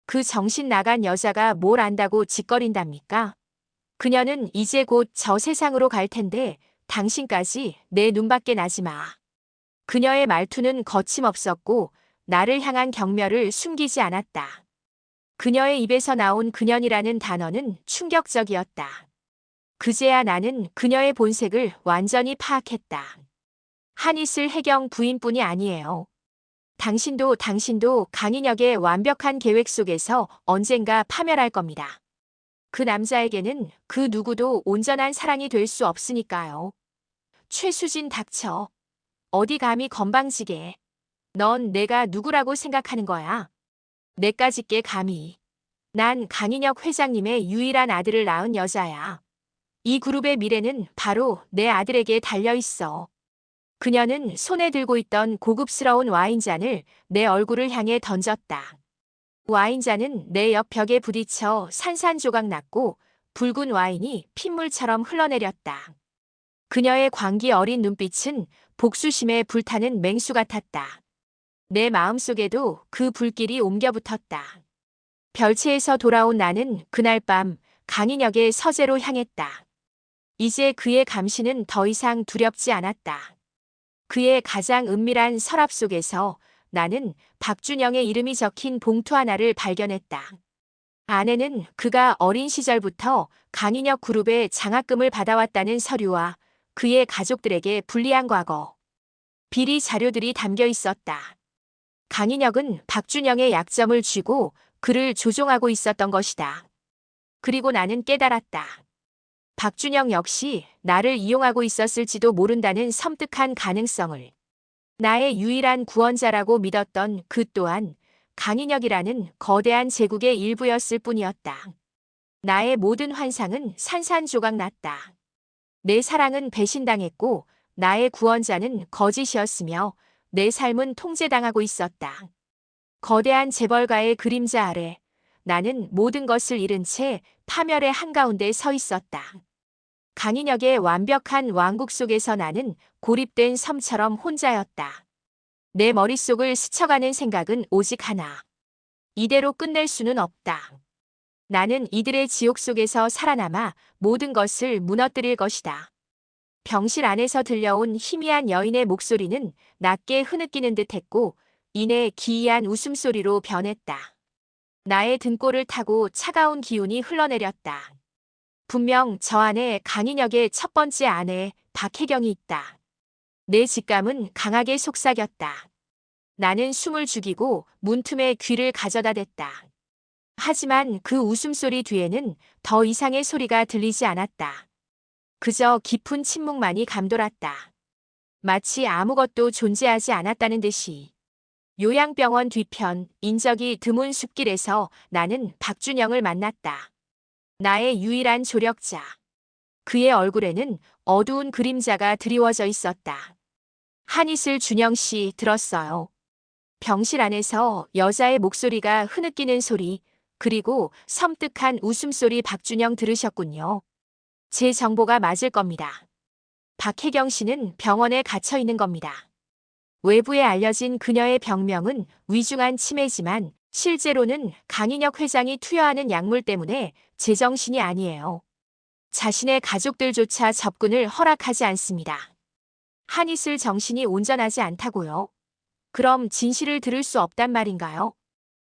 그 정신 나간 여자가 뭘 안다고 짓거린답니까? 그녀는 이제 곧 저 세상으로 갈 텐데 당신까지 내 눈밖에 나지 마. 그녀의 말투는 거침없었고 나를 향한 경멸을 숨기지 않았다. 그녀의 입에서 나온 그년이라는 단어는 충격적이었다. 그제야 나는 그녀의 본색을 완전히 파악했다. 한이슬 혜경 부인뿐이 아니에요. 당신도 강인혁의 완벽한 계획 속에서 언젠가 파멸할 겁니다. 그 남자에게는 그 누구도 온전한 사랑이 될 수 없으니까요. 최수진 닥쳐. 어디 감히 건방지게. 넌 내가 누구라고 생각하는 거야? 내까짓게 감히. 난 강인혁 회장님의 유일한 아들을 낳은 여자야. 이 그룹의 미래는 바로 내 아들에게 달려있어. 그녀는 손에 들고 있던 고급스러운 와인잔을 내 얼굴을 향해 던졌다. 와인잔은 내 옆 벽에 부딪혀 산산조각 났고 붉은 와인이 핏물처럼 흘러내렸다. 그녀의 광기 어린 눈빛은 복수심에 불타는 맹수 같았다. 내 마음속에도 그 불길이 옮겨붙었다. 별채에서 돌아온 나는 그날 밤 강인혁의 서재로 향했다. 이제 그의 감시는 더 이상 두렵지 않았다. 그의 가장 은밀한 서랍 속에서 나는 박준영의 이름이 적힌 봉투 하나를 발견했다. 안에는 그가 어린 시절부터 강인혁 그룹의 장학금을 받아왔다는 서류와 그의 가족들에게 불리한 과거, 비리 자료들이 담겨 있었다. 강인혁은 박준영의 약점을 쥐고 그를 조종하고 있었던 것이다. 그리고 나는 깨달았다. 박준영 역시 나를 이용하고 있었을지도 모른다는 섬뜩한 가능성을. 나의 유일한 구원자라고 믿었던 그 또한 강인혁이라는 거대한 제국의 일부였을 뿐이었다. 나의 모든 환상은 산산조각 났다. 내 사랑은 배신당했고 나의 구원자는 거짓이었으며 내 삶은 통제당하고 있었다. 거대한 재벌가의 그림자 아래 나는 모든 것을 잃은 채 파멸의 한가운데 서 있었다. 강인혁의 완벽한 왕국 속에서 나는 고립된 섬처럼 혼자였다. 내 머릿속을 스쳐가는 생각은 오직 하나. 이대로 끝낼 수는 없다. 나는 이들의 지옥 속에서 살아남아 모든 것을 무너뜨릴 것이다. 병실 안에서 들려온 희미한 여인의 목소리는 낮게 흐느끼는 듯했고 이내 기이한 웃음소리로 변했다. 나의 등골을 타고 차가운 기운이 흘러내렸다. 분명 저 안에 강인혁의 첫 번째 아내 박혜경이 있다. 내 직감은 강하게 속삭였다. 나는 숨을 죽이고 문틈에 귀를 가져다 댔다. 하지만 그 웃음소리 뒤에는 더 이상의 소리가 들리지 않았다. 그저 깊은 침묵만이 감돌았다. 마치 아무것도 존재하지 않았다는 듯이. 요양병원 뒤편 인적이 드문 숲길에서 나는 박준영을 만났다. 나의 유일한 조력자. 그의 얼굴에는 어두운 그림자가 드리워져 있었다. 한이슬 준영 씨 들었어요. 병실 안에서 여자의 목소리가 흐느끼는 소리, 그리고 섬뜩한 웃음소리. 박준영 들으셨군요. 제 정보가 맞을 겁니다. 박혜경 씨는 병원에 갇혀 있는 겁니다. 외부에 알려진 그녀의 병명은 위중한 치매지만 실제로는 강인혁 회장이 투여하는 약물 때문에 제정신이 아니에요. 자신의 가족들조차 접근을 허락하지 않습니다. 한이슬 정신이 온전하지 않다고요? 그럼 진실을 들을 수 없단 말인가요?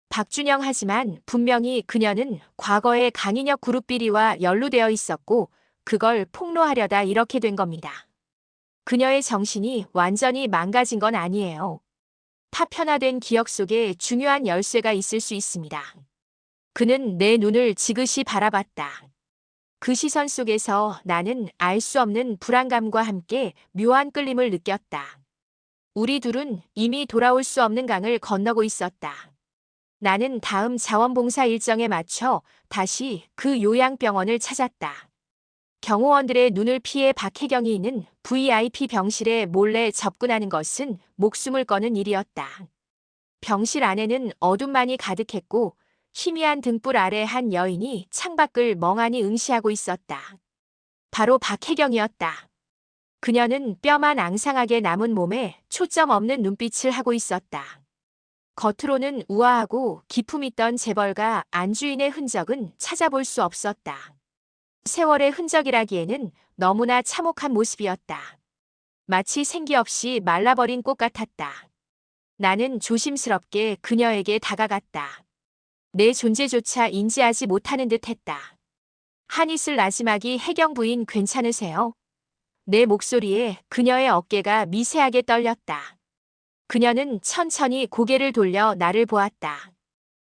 박준영 하지만 분명히 그녀는 과거에 강인혁 그룹 비리와 연루되어 있었고 그걸 폭로하려다 이렇게 된 겁니다. 그녀의 정신이 완전히 망가진 건 아니에요. 파편화된 기억 속에 중요한 열쇠가 있을 수 있습니다. 그는 내 눈을 지그시 바라봤다. 그 시선 속에서 나는 알 수 없는 불안감과 함께 묘한 끌림을 느꼈다. 우리 둘은 이미 돌아올 수 없는 강을 건너고 있었다. 나는 다음 자원봉사 일정에 맞춰 다시 그 요양병원을 찾았다. 경호원들의 눈을 피해 박혜경이 있는 VIP 병실에 몰래 접근하는 것은 목숨을 거는 일이었다. 병실 안에는 어둠만이 가득했고 희미한 등불 아래 한 여인이 창밖을 멍하니 응시하고 있었다. 바로 박혜경이었다. 그녀는 뼈만 앙상하게 남은 몸에 초점 없는 눈빛을 하고 있었다. 겉으로는 우아하고 기품 있던 재벌가 안주인의 흔적은 찾아볼 수 없었다. 세월의 흔적이라기에는 너무나 참혹한 모습이었다. 마치 생기 없이 말라버린 꽃 같았다. 나는 조심스럽게 그녀에게 다가갔다. 내 존재조차 인지하지 못하는 듯 했다. 한이슬 나지막이 혜경 부인 괜찮으세요? 내 목소리에 그녀의 어깨가 미세하게 떨렸다. 그녀는 천천히 고개를 돌려 나를 보았다.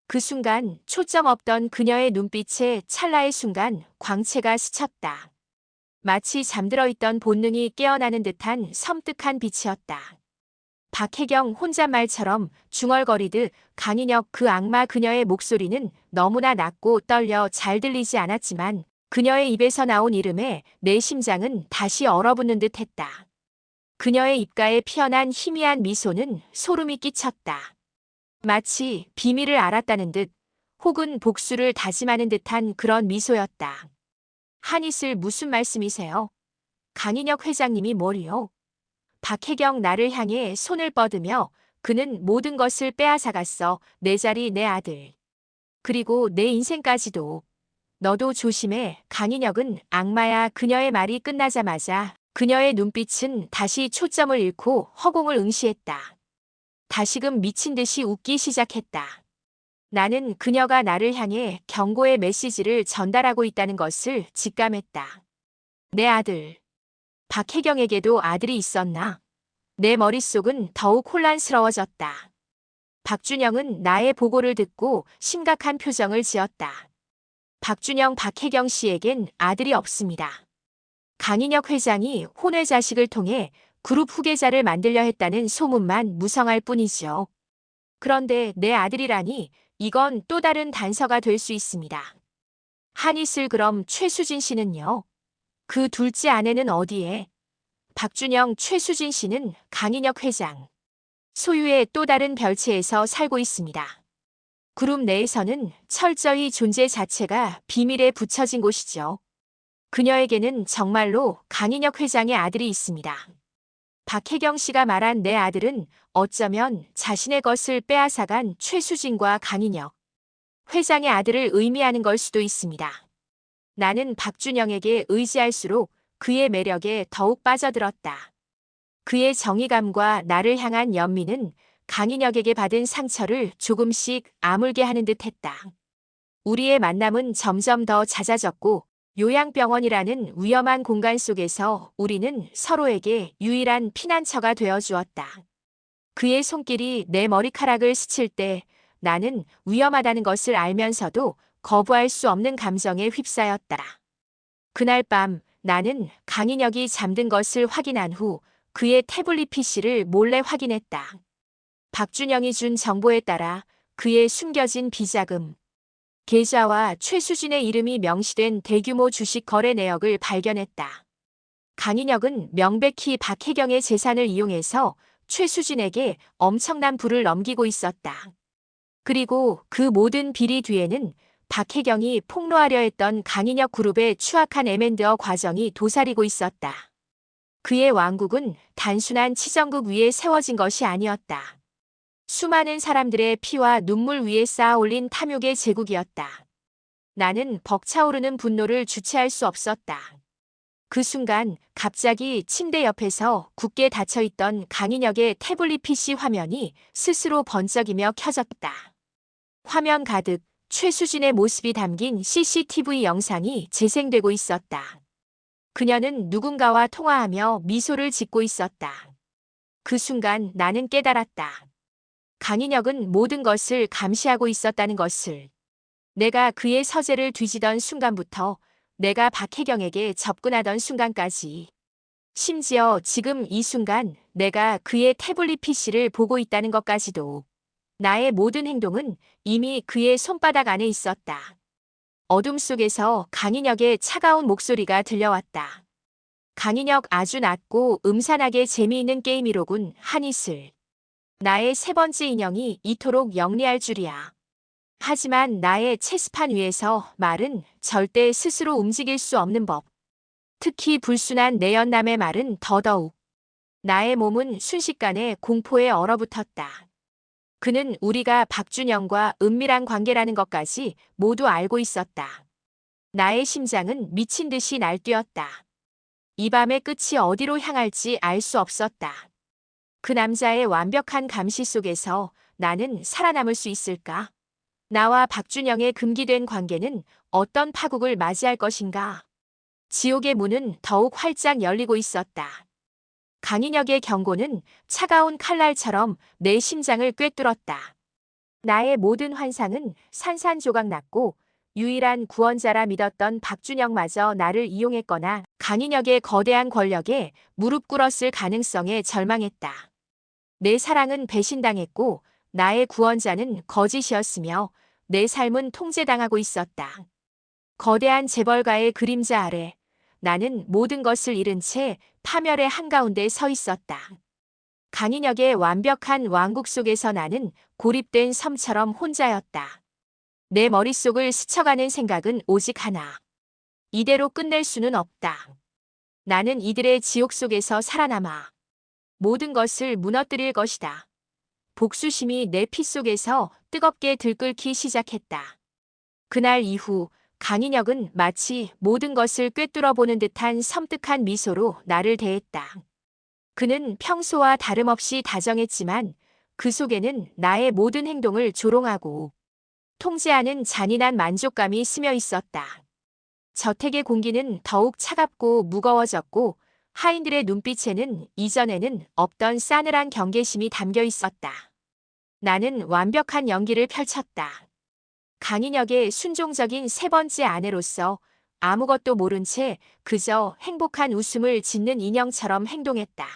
그 순간 초점 없던 그녀의 눈빛에 찰나의 순간 광채가 스쳤다. 마치 잠들어 있던 본능이 깨어나는 듯한 섬뜩한 빛이었다. 박혜경 혼잣말처럼 중얼거리듯 강인혁 그 악마 그녀의 목소리는 너무나 낮고 떨려 잘 들리지 않았지만 그녀의 입에서 나온 이름에 내 심장은 다시 얼어붙는 듯 했다. 그녀의 입가에 피어난 희미한 미소는 소름이 끼쳤다. 마치 비밀을 알았다는 듯 혹은 복수를 다짐하는 듯한 그런 미소였다. 한이슬 무슨 말씀이세요? 강인혁 회장님이 뭘요? 박혜경 나를 향해 손을 뻗으며 그는 모든 것을 빼앗아갔어. 내 자리, 내 아들. 그리고 내 인생까지도. 너도 조심해. 강인혁은 악마야. 그녀의 말이 끝나자마자 그녀의 눈빛은 다시 초점을 잃고 허공을 응시했다. 다시금 미친 듯이 웃기 시작했다. 나는 그녀가 나를 향해 경고의 메시지를 전달하고 있다는 것을 직감했다. 내 아들. 박혜경에게도 아들이 있었나? 내 머릿속은 더욱 혼란스러워졌다. 박준영은 나의 보고를 듣고 심각한 표정을 지었다. 박준영 박혜경 씨에겐 아들이 없습니다. 강인혁 회장이 혼외 자식을 통해 그룹 후계자를 만들려 했다는 소문만 무성할 뿐이지요. 그런데 내 아들이라니 이건 또 다른 단서가 될 수 있습니다. 한이슬 그럼 최수진 씨는요? 그 둘째 아내는 어디에? 박준영 최수진 씨는 강인혁 회장 소유의 또 다른 별채에서 살고 있습니다. 그룹 내에서는 철저히 존재 자체가 비밀에 붙여진 곳이죠. 그녀에게는 정말로 강인혁 회장의 아들이 있습니다. 박혜경 씨가 말한 내 아들은 어쩌면 자신의 것을 빼앗아간 최수진과 강인혁 회장의 아들을 의미하는 걸 수도 있습니다. 나는 박준영에게 의지할수록 그의 매력에 더욱 빠져들었다. 그의 정의감과 나를 향한 연민은 강인혁에게 받은 상처를 조금씩 아물게 하는 듯 했다. 우리의 만남은 점점 더 잦아졌고 요양병원이라는 위험한 공간 속에서 우리는 서로에게 유일한 피난처가 되어 주었다. 그의 손길이 내 머리카락을 스칠 때 나는 위험하다는 것을 알면서도 거부할 수 없는 감정에 휩싸였다. 그날 밤 나는 강인혁이 잠든 것을 확인한 후 그의 태블릿 PC를 몰래 확인했다. 박준영이 준 정보에 따라 그의 숨겨진 비자금, 계좌와 최수진의 이름이 명시된 대규모 주식 거래 내역을 발견했다. 강인혁은 명백히 박혜경의 재산을 이용해서 최수진에게 엄청난 부를 넘기고 있었다. 그리고 그 모든 비리 뒤에는 박혜경이 폭로하려 했던 강인혁 그룹의 추악한 M&A 과정이 도사리고 있었다. 그의 왕국은 단순한 치정국 위에 세워진 것이 아니었다. 수많은 사람들의 피와 눈물 위에 쌓아 올린 탐욕의 제국이었다. 나는 벅차오르는 분노를 주체할 수 없었다. 그 순간 갑자기 침대 옆에서 굳게 닫혀있던 강인혁의 태블릿 PC 화면이 스스로 번쩍이며 켜졌다. 화면 가득 최수진의 모습이 담긴 CCTV 영상이 재생되고 있었다. 그녀는 누군가와 통화하며 미소를 짓고 있었다. 그 순간 나는 깨달았다. 강인혁은 모든 것을 감시하고 있었다는 것을. 내가 그의 서재를 뒤지던 순간부터 내가 박혜경에게 접근하던 순간까지 심지어 지금 이 순간 내가 그의 태블릿 PC를 보고 있다는 것까지도 나의 모든 행동은 이미 그의 손바닥 안에 있었다. 어둠 속에서 강인혁의 차가운 목소리가 들려왔다. 강인혁 아주 낮고 음산하게 재미있는 게임이로군 한이슬. 나의 세 번째 인형이 이토록 영리할 줄이야. 하지만 나의 체스판 위에서 말은 절대 스스로 움직일 수 없는 법. 특히 불순한 내연남의 말은 더더욱. 나의 몸은 순식간에 공포에 얼어붙었다. 그는 우리가 박준영과 은밀한 관계라는 것까지 모두 알고 있었다. 나의 심장은 미친 듯이 날뛰었다. 이 밤의 끝이 어디로 향할지 알 수 없었다. 그 남자의 완벽한 감시 속에서 나는 살아남을 수 있을까? 나와 박준영의 금기된 관계는 어떤 파국을 맞이할 것인가? 지옥의 문은 더욱 활짝 열리고 있었다. 강인혁의 경고는 차가운 칼날처럼 내 심장을 꿰뚫었다. 나의 모든 환상은 산산조각 났고 유일한 구원자라 믿었던 박준영마저 나를 이용했거나 강인혁의 거대한 권력에 무릎 꿇었을 가능성에 절망했다. 내 사랑은 배신당했고 나의 구원자는 거짓이었으며 내 삶은 통제당하고 있었다. 거대한 재벌가의 그림자 아래 나는 모든 것을 잃은 채 파멸의 한가운데 서 있었다. 강인혁의 완벽한 왕국 속에서 나는 고립된 섬처럼 혼자였다. 내 머릿속을 스쳐가는 생각은 오직 하나. 이대로 끝낼 수는 없다. 나는 이들의 지옥 속에서 살아남아 모든 것을 무너뜨릴 것이다. 복수심이 내 피 속에서 뜨겁게 들끓기 시작했다. 그날 이후 강인혁은 마치 모든 것을 꿰뚫어 보는 듯한 섬뜩한 미소로 나를 대했다. 그는 평소와 다름없이 다정했지만 그 속에는 나의 모든 행동을 조롱하고 통제하는 잔인한 만족감이 스며 있었다. 저택의 공기는 더욱 차갑고 무거워졌고 하인들의 눈빛에는 이전에는 없던 싸늘한 경계심이 담겨 있었다. 나는 완벽한 연기를 펼쳤다. 강인혁의 순종적인 세 번째 아내로서 아무것도 모른 채 그저 행복한 웃음을 짓는 인형처럼 행동했다.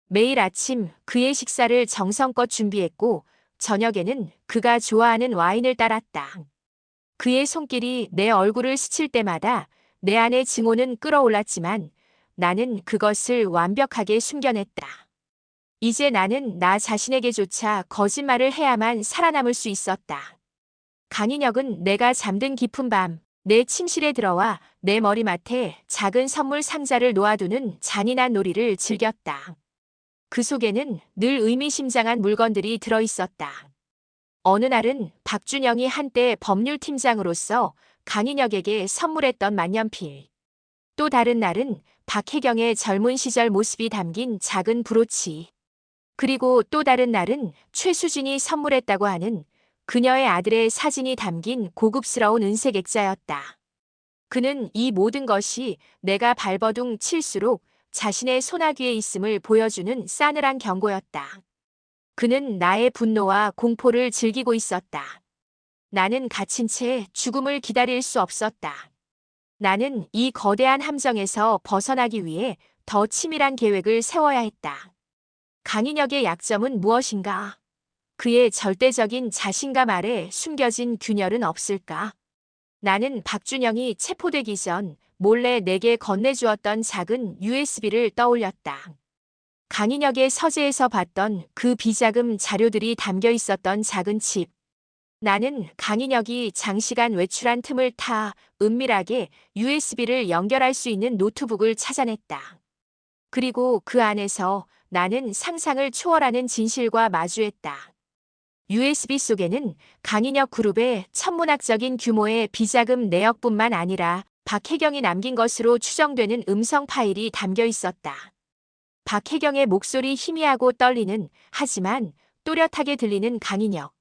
매일 아침 그의 식사를 정성껏 준비했고 저녁에는 그가 좋아하는 와인을 따랐다. 그의 손길이 내 얼굴을 스칠 때마다 내 안의 증오는 끓어올랐지만 나는 그것을 완벽하게 숨겨냈다. 이제 나는 나 자신에게조차 거짓말을 해야만 살아남을 수 있었다. 강인혁은 내가 잠든 깊은 밤, 내 침실에 들어와 내 머리맡에 작은 선물 상자를 놓아두는 잔인한 놀이를 즐겼다. 그 속에는 늘 의미심장한 물건들이 들어있었다. 어느 날은 박준영이 한때 법률팀장으로서 강인혁에게 선물했던 만년필. 또 다른 날은 박혜경의 젊은 시절 모습이 담긴 작은 브로치. 그리고 또 다른 날은 최수진이 선물했다고 하는 그녀의 아들의 사진이 담긴 고급스러운 은색 액자였다. 그는 이 모든 것이 내가 발버둥 칠수록 자신의 손아귀에 있음을 보여주는 싸늘한 경고였다. 그는 나의 분노와 공포를 즐기고 있었다. 나는 갇힌 채 죽음을 기다릴 수 없었다. 나는 이 거대한 함정에서 벗어나기 위해 더 치밀한 계획을 세워야 했다. 강인혁의 약점은 무엇인가? 그의 절대적인 자신감 아래 숨겨진 균열은 없을까? 나는 박준영이 체포되기 전 몰래 내게 건네주었던 작은 USB를 떠올렸다. 강인혁의 서재에서 봤던 그 비자금 자료들이 담겨 있었던 작은 칩. 나는 강인혁이 장시간 외출한 틈을 타 은밀하게 USB를 연결할 수 있는 노트북을 찾아냈다. 그리고 그 안에서 나는 상상을 초월하는 진실과 마주했다. USB 속에는 강인혁 그룹의 천문학적인 규모의 비자금 내역뿐만 아니라 박혜경이 남긴 것으로 추정되는 음성 파일이 담겨 있었다. 박혜경의 목소리 희미하고 떨리는 하지만 또렷하게 들리는 강인혁.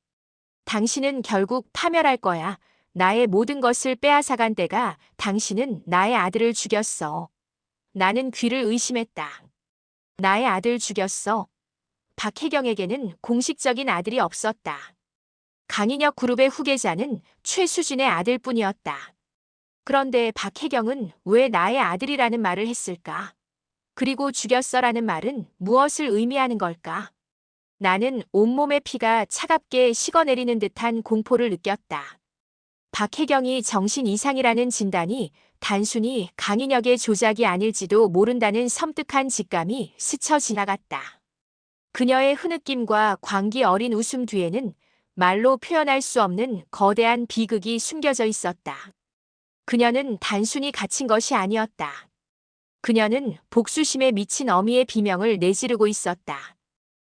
당신은 결국 파멸할 거야. 나의 모든 것을 빼앗아간 때가 당신은 나의 아들을 죽였어. 나는 귀를 의심했다. 나의 아들 죽였어. 박혜경에게는 공식적인 아들이 없었다. 강인혁 그룹의 후계자는 최수진의 아들뿐이었다. 그런데 박혜경은 왜 나의 아들이라는 말을 했을까? 그리고 죽였어라는 말은 무엇을 의미하는 걸까? 나는 온몸의 피가 차갑게 식어내리는 듯한 공포를 느꼈다. 박혜경이 정신 이상이라는 진단이 단순히 강인혁의 조작이 아닐지도 모른다는 섬뜩한 직감이 스쳐 지나갔다. 그녀의 흐느낌과 광기 어린 웃음 뒤에는 말로 표현할 수 없는 거대한 비극이 숨겨져 있었다. 그녀는 단순히 갇힌 것이 아니었다. 그녀는 복수심에 미친 어미의 비명을 내지르고 있었다.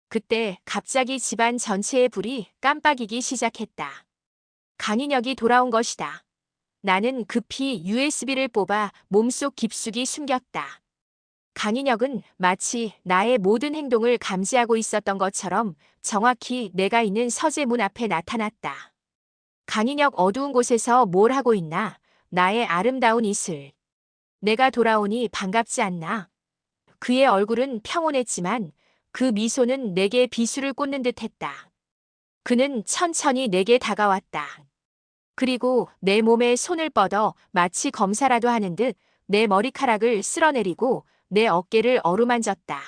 그때 갑자기 집안 전체의 불이 깜빡이기 시작했다. 강인혁이 돌아온 것이다. 나는 급히 USB를 뽑아 몸속 깊숙이 숨겼다. 강인혁은 마치 나의 모든 행동을 감지하고 있었던 것처럼 정확히 내가 있는 서재 문 앞에 나타났다. 강인혁 어두운 곳에서 뭘 하고 있나? 나의 아름다운 이슬. 내가 돌아오니 반갑지 않나? 그의 얼굴은 평온했지만 그 미소는 내게 비수를 꽂는 듯했다. 그는 천천히 내게 다가왔다. 그리고 내 몸에 손을 뻗어 마치 검사라도 하는 듯 내 머리카락을 쓸어내리고 내 어깨를 어루만졌다.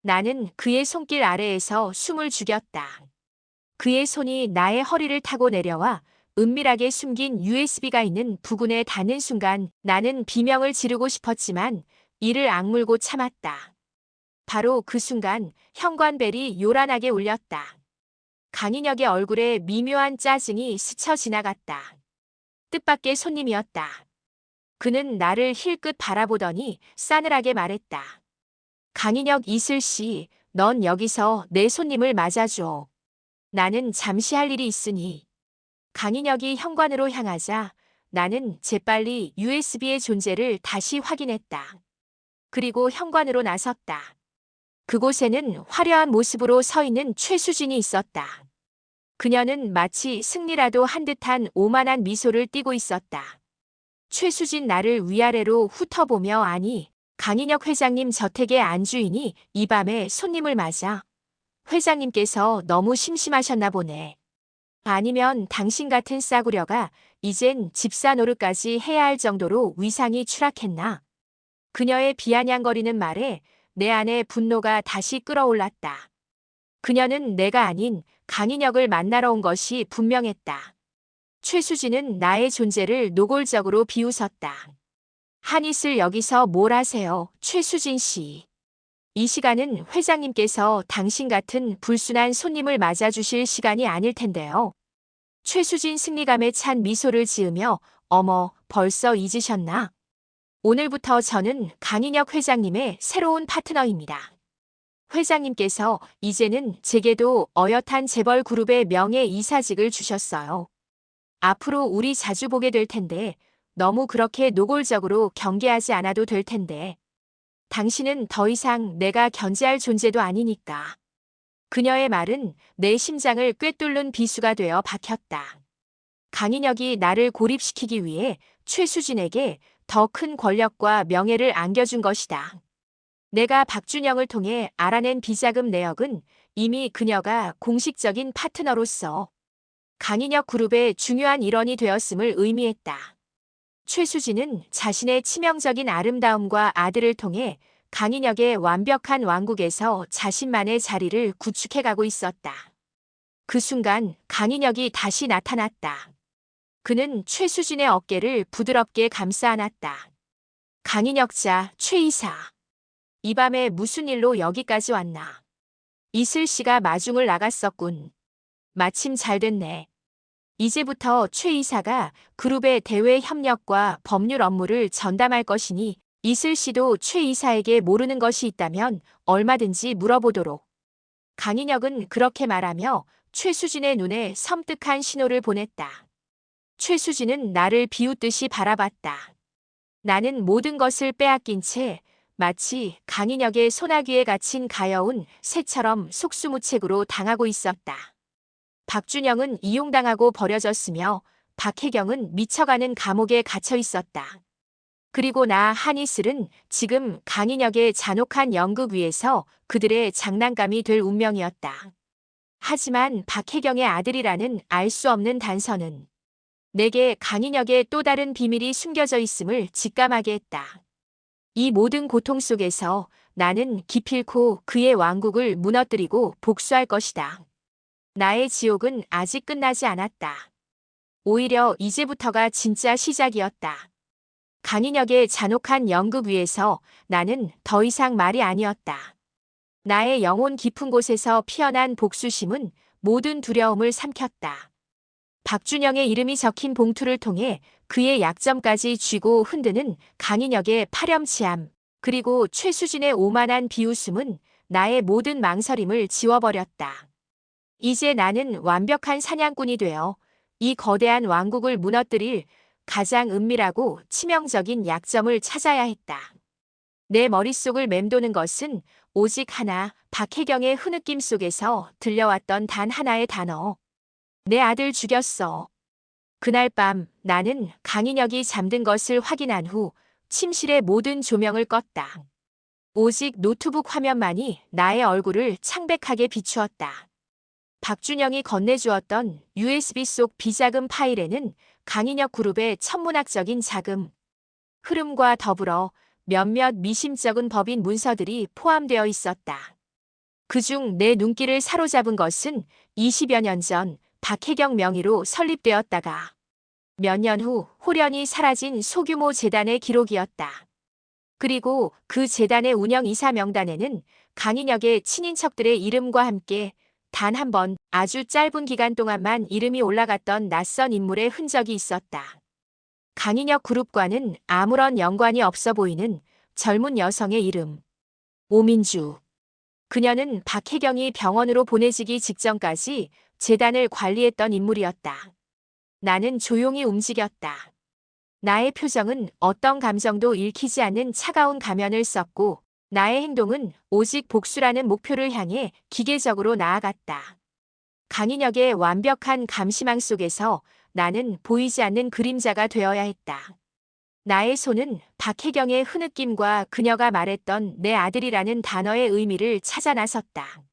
나는 그의 손길 아래에서 숨을 죽였다. 그의 손이 나의 허리를 타고 내려와 은밀하게 숨긴 USB가 있는 부근에 닿는 순간 나는 비명을 지르고 싶었지만 이를 악물고 참았다. 바로 그 순간 현관벨이 요란하게 울렸다. 강인혁의 얼굴에 미묘한 짜증이 스쳐 지나갔다. 뜻밖의 손님이었다. 그는 나를 힐끗 바라보더니 싸늘하게 말했다. 강인혁 이슬씨, 넌 여기서 내 손님을 맞아줘. 나는 잠시 할 일이 있으니. 강인혁이 현관으로 향하자 나는 재빨리 USB의 존재를 다시 확인했다. 그리고 현관으로 나섰다. 그곳에는 화려한 모습으로 서 있는 최수진이 있었다. 그녀는 마치 승리라도 한 듯한 오만한 미소를 띠고 있었다. 최수진 나를 위아래로 훑어보며 아니, 강인혁 회장님 저택의 안주인이 이 밤에 손님을 맞아. 회장님께서 너무 심심하셨나 보네. 아니면 당신 같은 싸구려가 이젠 집사 노릇까지 해야 할 정도로 위상이 추락했나? 그녀의 비아냥거리는 말에 내 안에 분노가 다시 끓어올랐다. 그녀는 내가 아닌 강인혁을 만나러 온 것이 분명했다. 최수진은 나의 존재를 노골적으로 비웃었다. 한이슬 여기서 뭘 하세요, 최수진 씨. 이 시간은 회장님께서 당신 같은 불순한 손님을 맞아주실 시간이 아닐 텐데요. 최수진 승리감에 찬 미소를 지으며 어머, 벌써 잊으셨나? 오늘부터 저는 강인혁 회장님의 새로운 파트너입니다. 회장님께서 이제는 제게도 어엿한 재벌 그룹의 명예 이사직을 주셨어요. 앞으로 우리 자주 보게 될 텐데 너무 그렇게 노골적으로 경계하지 않아도 될 텐데. 당신은 더 이상 내가 견제할 존재도 아니니까. 그녀의 말은 내 심장을 꿰뚫는 비수가 되어 박혔다. 강인혁이 나를 고립시키기 위해 최수진에게 더 큰 권력과 명예를 안겨준 것이다. 내가 박준영을 통해 알아낸 비자금 내역은 이미 그녀가 공식적인 파트너로서 강인혁 그룹의 중요한 일원이 되었음을 의미했다. 최수진은 자신의 치명적인 아름다움과 아들을 통해 강인혁의 완벽한 왕국에서 자신만의 자리를 구축해가고 있었다. 그 순간 강인혁이 다시 나타났다. 그는 최수진의 어깨를 부드럽게 감싸 안았다. 강인혁자 최 이사. 이 밤에 무슨 일로 여기까지 왔나? 이슬 씨가 마중을 나갔었군. 마침 잘 됐네. 이제부터 최 이사가 그룹의 대외 협력과 법률 업무를 전담할 것이니 이슬 씨도 최 이사에게 모르는 것이 있다면 얼마든지 물어보도록. 강인혁은 그렇게 말하며 최수진의 눈에 섬뜩한 신호를 보냈다. 최수진은 나를 비웃듯이 바라봤다. 나는 모든 것을 빼앗긴 채 마치 강인혁의 소나귀에 갇힌 가여운 새처럼 속수무책으로 당하고 있었다. 박준영은 이용당하고 버려졌으며 박혜경은 미쳐가는 감옥에 갇혀 있었다. 그리고 나 한이슬은 지금 강인혁의 잔혹한 연극 위에서 그들의 장난감이 될 운명이었다. 하지만 박혜경의 아들이라는 알 수 없는 단서는 내게 강인혁의 또 다른 비밀이 숨겨져 있음을 직감하게 했다. 이 모든 고통 속에서 나는 기필코 그의 왕국을 무너뜨리고 복수할 것이다. 나의 지옥은 아직 끝나지 않았다. 오히려 이제부터가 진짜 시작이었다. 강인혁의 잔혹한 연극 위에서 나는 더 이상 말이 아니었다. 나의 영혼 깊은 곳에서 피어난 복수심은 모든 두려움을 삼켰다. 박준영의 이름이 적힌 봉투를 통해 그의 약점까지 쥐고 흔드는 강인혁의 파렴치함, 그리고 최수진의 오만한 비웃음은 나의 모든 망설임을 지워버렸다. 이제 나는 완벽한 사냥꾼이 되어 이 거대한 왕국을 무너뜨릴 가장 은밀하고 치명적인 약점을 찾아야 했다. 내 머릿속을 맴도는 것은 오직 하나, 박혜경의 흐느낌 속에서 들려왔던 단 하나의 단어. 내 아들 죽였어. 그날 밤 나는 강인혁이 잠든 것을 확인한 후 침실의 모든 조명을 껐다. 오직 노트북 화면만이 나의 얼굴을 창백하게 비추었다. 박준영이 건네주었던 USB 속 비자금 파일에는 강인혁 그룹의 천문학적인 자금 흐름과 더불어 몇몇 미심쩍은 법인 문서들이 포함되어 있었다. 그중 내 눈길을 사로잡은 것은 20여 년 전 박혜경 명의로 설립되었다가 몇 년 후 홀연히 사라진 소규모 재단의 기록이었다. 그리고 그 재단의 운영이사 명단에는 강인혁의 친인척들의 이름과 함께 단 한 번 아주 짧은 기간 동안만 이름이 올라갔던 낯선 인물의 흔적이 있었다. 강인혁 그룹과는 아무런 연관이 없어 보이는 젊은 여성의 이름. 오민주. 그녀는 박혜경이 병원으로 보내지기 직전까지 재단을 관리했던 인물이었다. 나는 조용히 움직였다. 나의 표정은 어떤 감정도 읽히지 않는 차가운 가면을 썼고 나의 행동은 오직 복수라는 목표를 향해 기계적으로 나아갔다. 강인혁의 완벽한 감시망 속에서 나는 보이지 않는 그림자가 되어야 했다. 나의 손은 박혜경의 흐느낌과 그녀가 말했던 내 아들이라는 단어의 의미를 찾아 나섰다.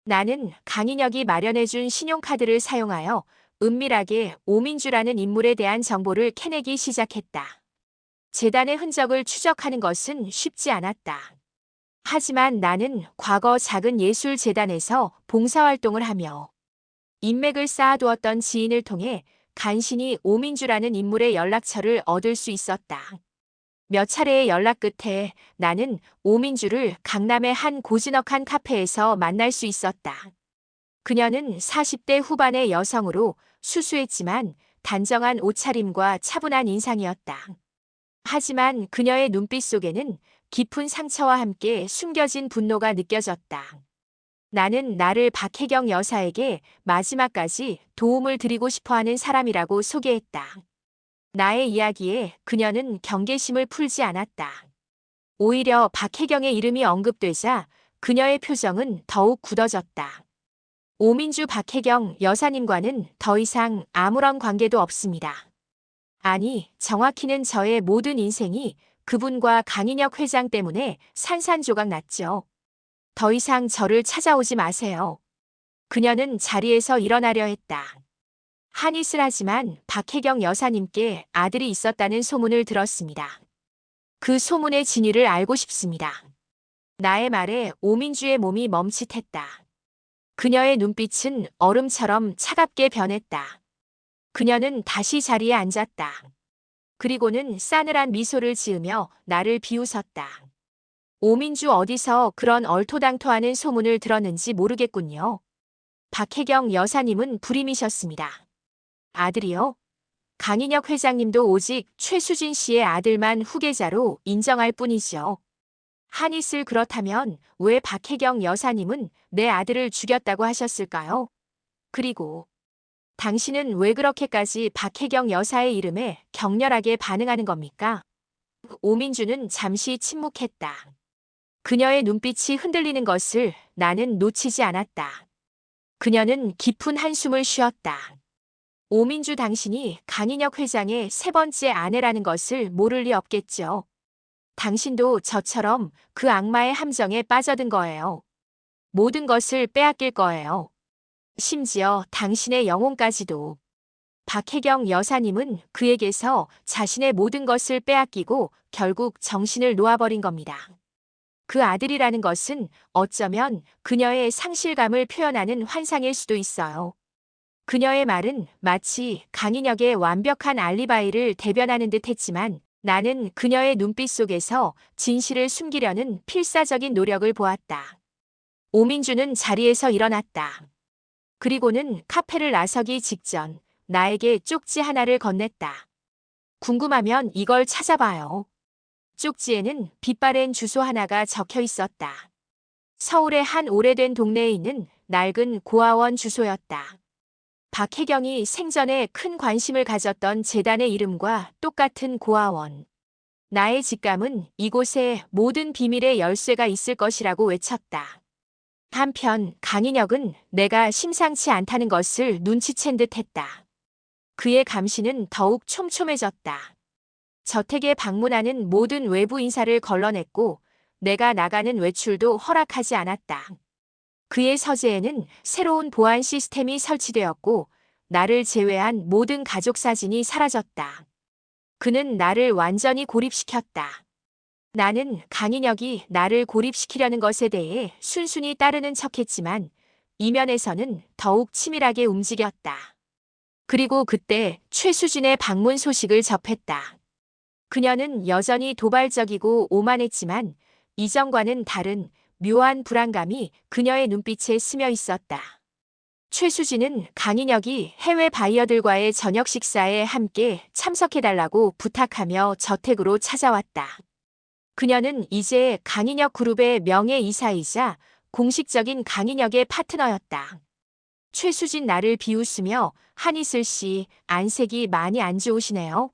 나는 강인혁이 마련해준 신용카드를 사용하여 은밀하게 오민주라는 인물에 대한 정보를 캐내기 시작했다. 재단의 흔적을 추적하는 것은 쉽지 않았다. 하지만 나는 과거 작은 예술재단에서 봉사활동을 하며 인맥을 쌓아두었던 지인을 통해 간신히 오민주라는 인물의 연락처를 얻을 수 있었다. 몇 차례의 연락 끝에 나는 오민주를 강남의 한 고즈넉한 카페에서 만날 수 있었다. 그녀는 40대 후반의 여성으로 수수했지만 단정한 옷차림과 차분한 인상이었다. 하지만 그녀의 눈빛 속에는 깊은 상처와 함께 숨겨진 분노가 느껴졌다. 나는 나를 박혜경 여사에게 마지막까지 도움을 드리고 싶어하는 사람이라고 소개했다. 나의 이야기에 그녀는 경계심을 풀지 않았다. 오히려 박혜경의 이름이 언급되자 그녀의 표정은 더욱 굳어졌다. 오민주 박혜경 여사님과는 더 이상 아무런 관계도 없습니다. 아니, 정확히는 저의 모든 인생이 그분과 강인혁 회장 때문에 산산조각 났죠. 더 이상 저를 찾아오지 마세요. 그녀는 자리에서 일어나려 했다. 한잇을 하지만 박혜경 여사님께 아들이 있었다는 소문을 들었습니다. 그 소문의 진위를 알고 싶습니다. 나의 말에 오민주의 몸이 멈칫했다. 그녀의 눈빛은 얼음처럼 차갑게 변했다. 그녀는 다시 자리에 앉았다. 그리고는 싸늘한 미소를 지으며 나를 비웃었다. 오민주 어디서 그런 얼토당토하는 소문을 들었는지 모르겠군요. 박혜경 여사님은 불임이셨습니다. 아들이요? 강인혁 회장님도 오직 최수진 씨의 아들만 후계자로 인정할 뿐이죠. 한잇을 그렇다면 왜 박혜경 여사님은 내 아들을 죽였다고 하셨을까요? 그리고 당신은 왜 그렇게까지 박혜경 여사의 이름에 격렬하게 반응하는 겁니까? 오민주는 잠시 침묵했다. 그녀의 눈빛이 흔들리는 것을 나는 놓치지 않았다. 그녀는 깊은 한숨을 쉬었다. 오민주 당신이 강인혁 회장의 세 번째 아내라는 것을 모를 리 없겠죠. 당신도 저처럼 그 악마의 함정에 빠져든 거예요. 모든 것을 빼앗길 거예요. 심지어 당신의 영혼까지도. 박혜경 여사님은 그에게서 자신의 모든 것을 빼앗기고 결국 정신을 놓아버린 겁니다. 그 아들이라는 것은 어쩌면 그녀의 상실감을 표현하는 환상일 수도 있어요. 그녀의 말은 마치 강인혁의 완벽한 알리바이를 대변하는 듯 했지만 나는 그녀의 눈빛 속에서 진실을 숨기려는 필사적인 노력을 보았다. 오민주는 자리에서 일어났다. 그리고는 카페를 나서기 직전 나에게 쪽지 하나를 건넸다. 궁금하면 이걸 찾아봐요. 쪽지에는 빛바랜 주소 하나가 적혀 있었다. 서울의 한 오래된 동네에 있는 낡은 고아원 주소였다. 박혜경이 생전에 큰 관심을 가졌던 재단의 이름과 똑같은 고아원. 나의 직감은 이곳에 모든 비밀의 열쇠가 있을 것이라고 외쳤다. 한편 강인혁은 내가 심상치 않다는 것을 눈치챈 듯 했다. 그의 감시는 더욱 촘촘해졌다. 저택에 방문하는 모든 외부 인사를 걸러냈고 내가 나가는 외출도 허락하지 않았다. 그의 서재에는 새로운 보안 시스템이 설치되었고 나를 제외한 모든 가족 사진이 사라졌다. 그는 나를 완전히 고립시켰다. 나는 강인혁이 나를 고립시키려는 것에 대해 순순히 따르는 척했지만 이면에서는 더욱 치밀하게 움직였다. 그리고 그때 최수진의 방문 소식을 접했다. 그녀는 여전히 도발적이고 오만했지만 이전과는 다른 묘한 불안감이 그녀의 눈빛에 스며 있었다. 최수진은 강인혁이 해외 바이어들과의 저녁 식사에 함께 참석해달라고 부탁하며 저택으로 찾아왔다. 그녀는 이제 강인혁 그룹의 명예이사이자 공식적인 강인혁의 파트너였다. 최수진 나를 비웃으며 한이슬 씨, 안색이 많이 안 좋으시네요.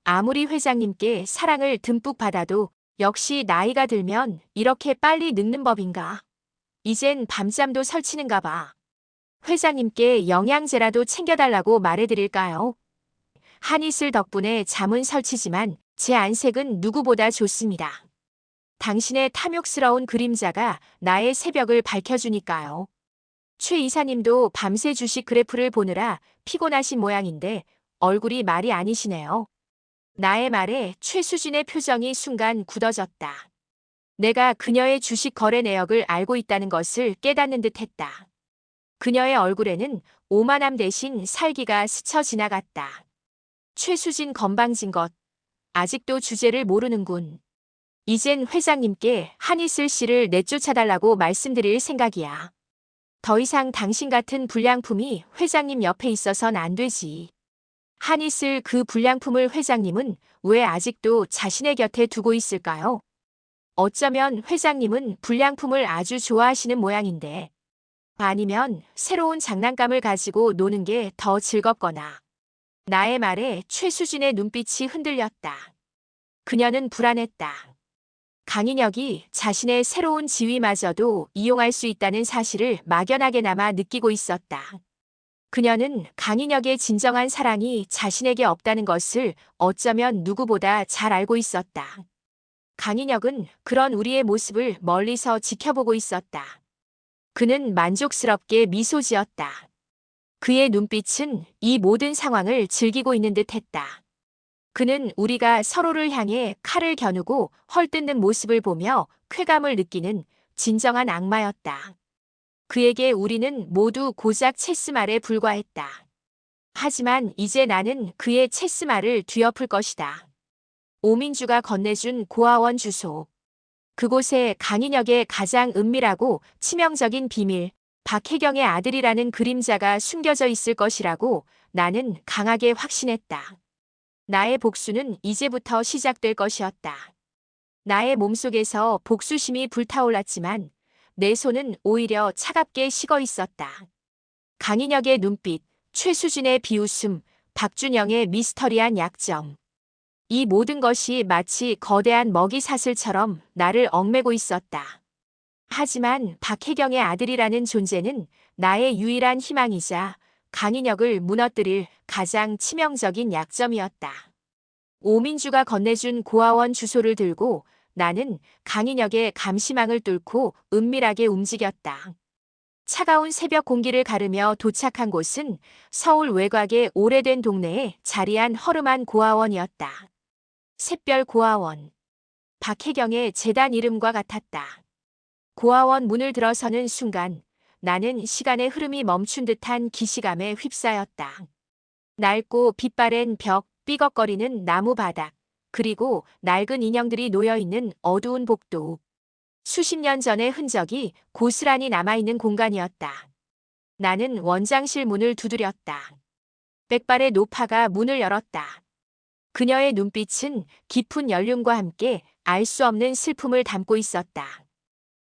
아무리 회장님께 사랑을 듬뿍 받아도 역시 나이가 들면 이렇게 빨리 늙는 법인가. 이젠 밤잠도 설치는가 봐. 회장님께 영양제라도 챙겨달라고 말해드릴까요? 한이슬 덕분에 잠은 설치지만 제 안색은 누구보다 좋습니다. 당신의 탐욕스러운 그림자가 나의 새벽을 밝혀주니까요. 최 이사님도 밤새 주식 그래프를 보느라 피곤하신 모양인데 얼굴이 말이 아니시네요. 나의 말에 최수진의 표정이 순간 굳어졌다. 내가 그녀의 주식 거래 내역을 알고 있다는 것을 깨닫는 듯 했다. 그녀의 얼굴에는 오만함 대신 살기가 스쳐 지나갔다. 최수진 건방진 것. 아직도 주제를 모르는군. 이젠 회장님께 한이슬 씨를 내쫓아달라고 말씀드릴 생각이야. 더 이상 당신 같은 불량품이 회장님 옆에 있어선 안 되지. 한이슬 그 불량품을 회장님은 왜 아직도 자신의 곁에 두고 있을까요? 어쩌면 회장님은 불량품을 아주 좋아하시는 모양인데. 아니면 새로운 장난감을 가지고 노는 게 더 즐겁거나. 나의 말에 최수진의 눈빛이 흔들렸다. 그녀는 불안했다. 강인혁이 자신의 새로운 지위마저도 이용할 수 있다는 사실을 막연하게나마 느끼고 있었다. 그녀는 강인혁의 진정한 사랑이 자신에게 없다는 것을 어쩌면 누구보다 잘 알고 있었다. 강인혁은 그런 우리의 모습을 멀리서 지켜보고 있었다. 그는 만족스럽게 미소 지었다. 그의 눈빛은 이 모든 상황을 즐기고 있는 듯 했다. 그는 우리가 서로를 향해 칼을 겨누고 헐뜯는 모습을 보며 쾌감을 느끼는 진정한 악마였다. 그에게 우리는 모두 고작 체스말에 불과했다. 하지만 이제 나는 그의 체스말을 뒤엎을 것이다. 오민주가 건네준 고아원 주소. 그곳에 강인혁의 가장 은밀하고 치명적인 비밀, 박혜경의 아들이라는 그림자가 숨겨져 있을 것이라고 나는 강하게 확신했다. 나의 복수는 이제부터 시작될 것이었다. 나의 몸속에서 복수심이 불타올랐지만 내 손은 오히려 차갑게 식어 있었다. 강인혁의 눈빛, 최수진의 비웃음, 박준영의 미스터리한 약점. 이 모든 것이 마치 거대한 먹이 사슬처럼 나를 얽매고 있었다. 하지만 박혜경의 아들이라는 존재는 나의 유일한 희망이자 강인혁을 무너뜨릴 가장 치명적인 약점이었다. 오민주가 건네준 고아원 주소를 들고 나는 강인혁의 감시망을 뚫고 은밀하게 움직였다. 차가운 새벽 공기를 가르며 도착한 곳은 서울 외곽의 오래된 동네에 자리한 허름한 고아원이었다. 샛별 고아원. 박혜경의 재단 이름과 같았다. 고아원 문을 들어서는 순간 나는 시간의 흐름이 멈춘 듯한 기시감에 휩싸였다. 낡고 빛바랜 벽, 삐걱거리는 나무 바닥, 그리고 낡은 인형들이 놓여있는 어두운 복도. 수십 년 전의 흔적이 고스란히 남아있는 공간이었다. 나는 원장실 문을 두드렸다. 백발의 노파가 문을 열었다. 그녀의 눈빛은 깊은 연륜과 함께 알 수 없는 슬픔을 담고 있었다.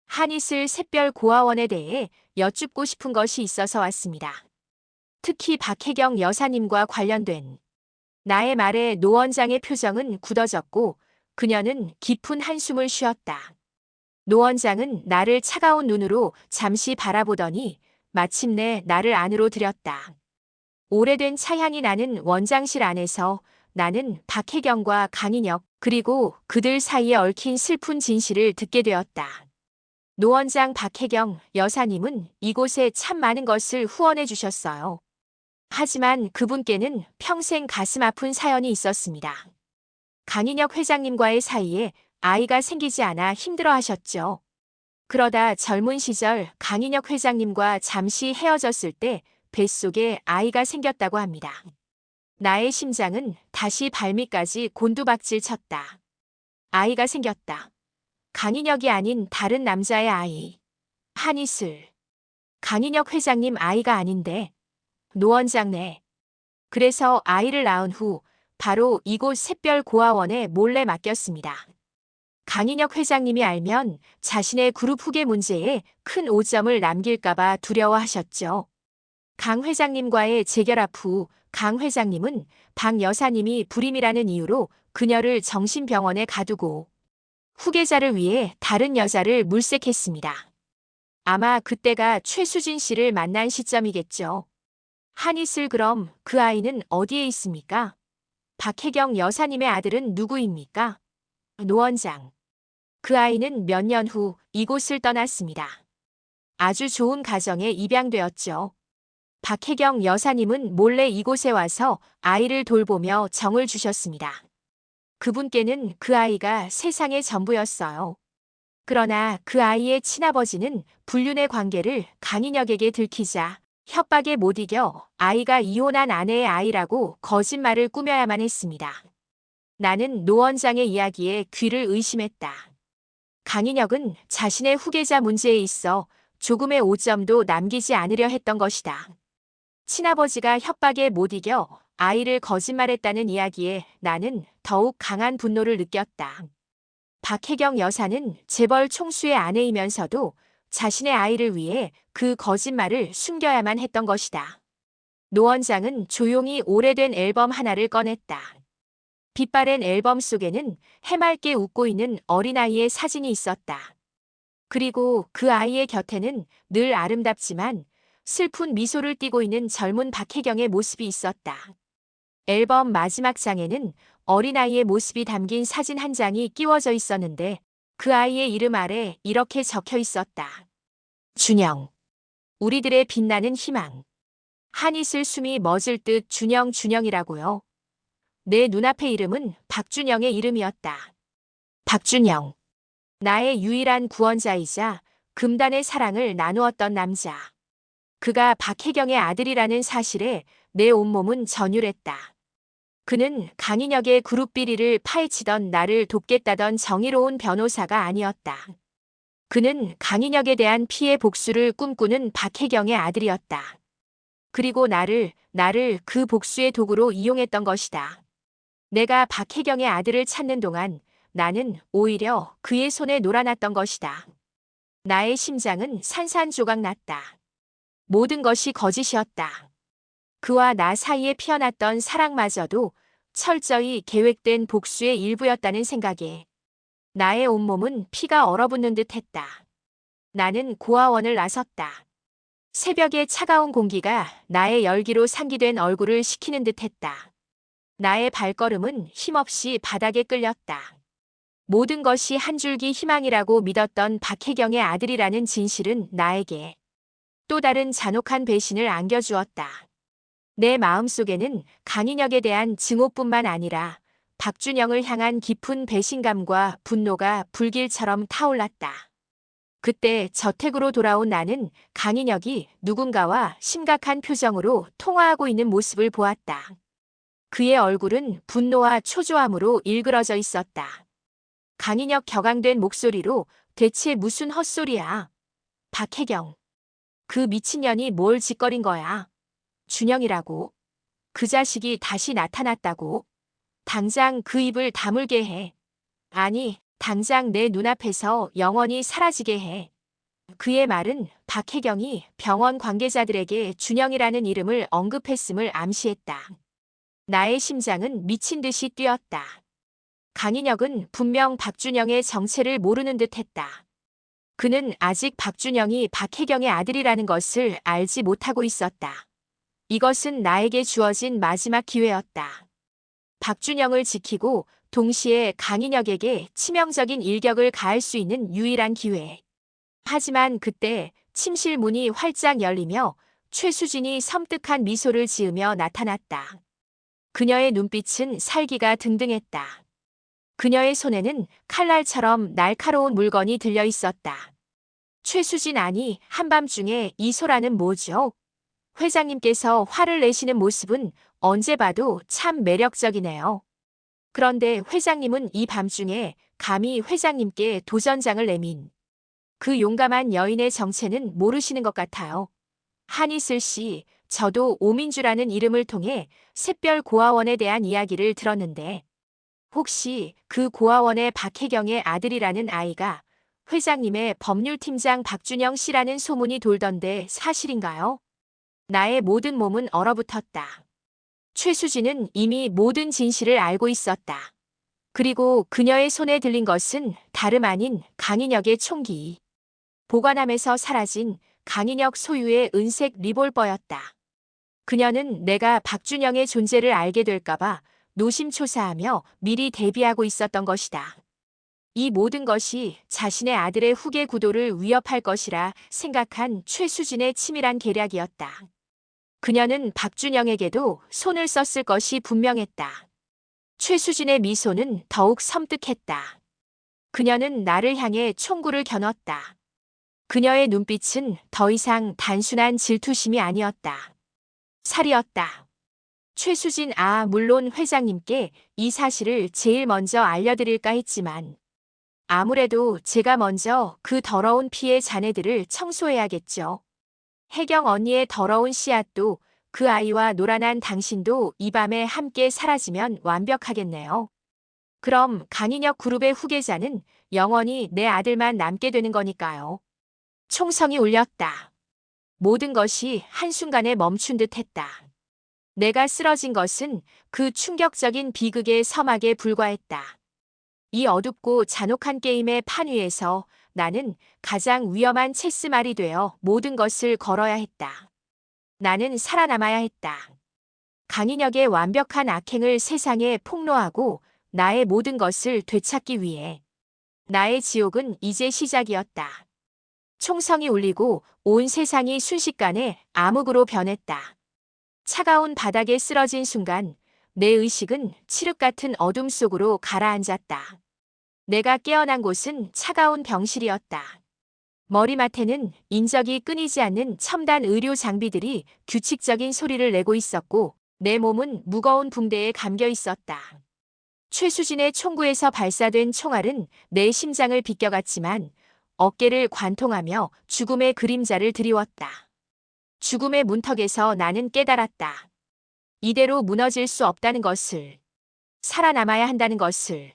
한이슬 샛별 고아원에 대해 여쭙고 싶은 것이 있어서 왔습니다. 특히 박혜경 여사님과 관련된. 나의 말에 노 원장의 표정은 굳어졌고 그녀는 깊은 한숨을 쉬었다. 노 원장은 나를 차가운 눈으로 잠시 바라보더니 마침내 나를 안으로 들였다. 오래된 차향이 나는 원장실 안에서 나는 박혜경과 강인혁 그리고 그들 사이에 얽힌 슬픈 진실을 듣게 되었다. 노 원장 박혜경 여사님은 이곳에 참 많은 것을 후원해 주셨어요. 하지만 그분께는 평생 가슴 아픈 사연이 있었습니다. 강인혁 회장님과의 사이에 아이가 생기지 않아 힘들어하셨죠. 그러다 젊은 시절 강인혁 회장님과 잠시 헤어졌을 때 뱃속에 아이가 생겼다고 합니다. 나의 심장은 다시 발밑까지 곤두박질 쳤다. 아이가 생겼다. 강인혁이 아닌 다른 남자의 아이. 한이슬. 강인혁 회장님 아이가 아닌데. 노 원장네. 그래서 아이를 낳은 후 바로 이곳 샛별 고아원에 몰래 맡겼습니다. 강인혁 회장님이 알면 자신의 그룹 후계 문제에 큰 오점을 남길까봐 두려워하셨죠. 강 회장님과의 재결합 후 강 회장님은 박 여사님이 불임이라는 이유로 그녀를 정신병원에 가두고 후계자를 위해 다른 여자를 물색했습니다. 아마 그때가 최수진 씨를 만난 시점이겠죠. 한이슬 그럼 그 아이는 어디에 있습니까? 박혜경 여사님의 아들은 누구입니까? 노 원장. 그 아이는 몇 년 후 이곳을 떠났습니다. 아주 좋은 가정에 입양되었죠. 박혜경 여사님은 몰래 이곳에 와서 아이를 돌보며 정을 주셨습니다. 그분께는 그 아이가 세상의 전부였어요. 그러나 그 아이의 친아버지는 불륜의 관계를 강인혁에게 들키자 협박에 못 이겨 아이가 이혼한 아내의 아이라고 거짓말을 꾸며야만 했습니다. 나는 노 원장의 이야기에 귀를 의심했다. 강인혁은 자신의 후계자 문제에 있어 조금의 오점도 남기지 않으려 했던 것이다. 친아버지가 협박에 못 이겨 아이를 거짓말했다는 이야기에 나는 더욱 강한 분노를 느꼈다. 박혜경 여사는 재벌 총수의 아내이면서도 자신의 아이를 위해 그 거짓말을 숨겨야만 했던 것이다. 노 원장은 조용히 오래된 앨범 하나를 꺼냈다. 빛바랜 앨범 속에는 해맑게 웃고 있는 어린아이의 사진이 있었다. 그리고 그 아이의 곁에는 늘 아름답지만 슬픈 미소를 띠고 있는 젊은 박혜경의 모습이 있었다. 앨범 마지막 장에는 어린아이의 모습이 담긴 사진 한 장이 끼워져 있었는데 그 아이의 이름 아래 이렇게 적혀 있었다. 준영. 우리들의 빛나는 희망. 한이슬 숨이 멎을 듯 준영이라고요. 내 눈앞의 이름은 박준영의 이름이었다. 박준영. 나의 유일한 구원자이자 금단의 사랑을 나누었던 남자. 그가 박혜경의 아들이라는 사실에 내 온몸은 전율했다. 그는 강인혁의 그룹 비리를 파헤치던 나를 돕겠다던 정의로운 변호사가 아니었다. 그는 강인혁에 대한 피해 복수를 꿈꾸는 박혜경의 아들이었다. 그리고 나를 그 복수의 도구로 이용했던 것이다. 내가 박혜경의 아들을 찾는 동안 나는 오히려 그의 손에 놀아났던 것이다. 나의 심장은 산산조각 났다. 모든 것이 거짓이었다. 그와 나 사이에 피어났던 사랑마저도 철저히 계획된 복수의 일부였다는 생각에 나의 온몸은 피가 얼어붙는 듯 했다. 나는 고아원을 나섰다. 새벽의 차가운 공기가 나의 열기로 상기된 얼굴을 식히는 듯 했다. 나의 발걸음은 힘없이 바닥에 끌렸다. 모든 것이 한 줄기 희망이라고 믿었던 박혜경의 아들이라는 진실은 나에게 또 다른 잔혹한 배신을 안겨주었다. 내 마음속에는 강인혁에 대한 증오뿐만 아니라 박준영을 향한 깊은 배신감과 분노가 불길처럼 타올랐다. 그때 저택으로 돌아온 나는 강인혁이 누군가와 심각한 표정으로 통화하고 있는 모습을 보았다. 그의 얼굴은 분노와 초조함으로 일그러져 있었다. 강인혁 격앙된 목소리로 대체 무슨 헛소리야. 박혜경. 그 미친년이 뭘 짓거린 거야. 준영이라고. 그 자식이 다시 나타났다고. 당장 그 입을 다물게 해. 아니, 당장 내 눈앞에서 영원히 사라지게 해. 그의 말은 박혜경이 병원 관계자들에게 준영이라는 이름을 언급했음을 암시했다. 나의 심장은 미친 듯이 뛰었다. 강인혁은 분명 박준영의 정체를 모르는 듯했다. 그는 아직 박준영이 박혜경의 아들이라는 것을 알지 못하고 있었다. 이것은 나에게 주어진 마지막 기회였다. 박준영을 지키고 동시에 강인혁에게 치명적인 일격을 가할 수 있는 유일한 기회. 하지만 그때 침실 문이 활짝 열리며 최수진이 섬뜩한 미소를 지으며 나타났다. 그녀의 눈빛은 살기가 등등했다. 그녀의 손에는 칼날처럼 날카로운 물건이 들려 있었다. 최수진 아니, 한밤중에 이 소라는 뭐죠? 회장님께서 화를 내시는 모습은 언제 봐도 참 매력적이네요. 그런데 회장님은 이 밤중에 감히 회장님께 도전장을 내민 그 용감한 여인의 정체는 모르시는 것 같아요. 한이슬 씨, 저도 오민주라는 이름을 통해 샛별 고아원에 대한 이야기를 들었는데 혹시 그 고아원의 박혜경의 아들이라는 아이가 회장님의 법률팀장 박준영 씨라는 소문이 돌던데 사실인가요? 나의 모든 몸은 얼어붙었다. 최수진은 이미 모든 진실을 알고 있었다. 그리고 그녀의 손에 들린 것은 다름 아닌 강인혁의 총기. 보관함에서 사라진 강인혁 소유의 은색 리볼버였다. 그녀는 내가 박준영의 존재를 알게 될까봐 노심초사하며 미리 대비하고 있었던 것이다. 이 모든 것이 자신의 아들의 후계 구도를 위협할 것이라 생각한 최수진의 치밀한 계략이었다. 그녀는 박준영에게도 손을 썼을 것이 분명했다. 최수진의 미소는 더욱 섬뜩했다. 그녀는 나를 향해 총구를 겨눴다. 그녀의 눈빛은 더 이상 단순한 질투심이 아니었다. 살이었다. 최수진 물론 회장님께 이 사실을 제일 먼저 알려드릴까 했지만 아무래도 제가 먼저 그 더러운 피의 자네들을 청소해야겠죠. 혜경 언니의 더러운 씨앗도 그 아이와 노란한 당신도 이 밤에 함께 사라지면 완벽하겠네요. 그럼 강인혁 그룹의 후계자는 영원히 내 아들만 남게 되는 거니까요. 총성이 울렸다. 모든 것이 한순간에 멈춘 듯 했다. 내가 쓰러진 것은 그 충격적인 비극의 서막에 불과했다. 이 어둡고 잔혹한 게임의 판 위에서 나는 가장 위험한 체스말이 되어 모든 것을 걸어야 했다. 나는 살아남아야 했다. 강인혁의 완벽한 악행을 세상에 폭로하고 나의 모든 것을 되찾기 위해. 나의 지옥은 이제 시작이었다. 총성이 울리고 온 세상이 순식간에 암흑으로 변했다. 차가운 바닥에 쓰러진 순간 내 의식은 칠흑 같은 어둠 속으로 가라앉았다. 내가 깨어난 곳은 차가운 병실이었다. 머리맡에는 인적이 끊이지 않는 첨단 의료 장비들이 규칙적인 소리를 내고 있었고 내 몸은 무거운 붕대에 감겨 있었다. 최수진의 총구에서 발사된 총알은 내 심장을 비껴갔지만 어깨를 관통하며 죽음의 그림자를 드리웠다. 죽음의 문턱에서 나는 깨달았다. 이대로 무너질 수 없다는 것을. 살아남아야 한다는 것을.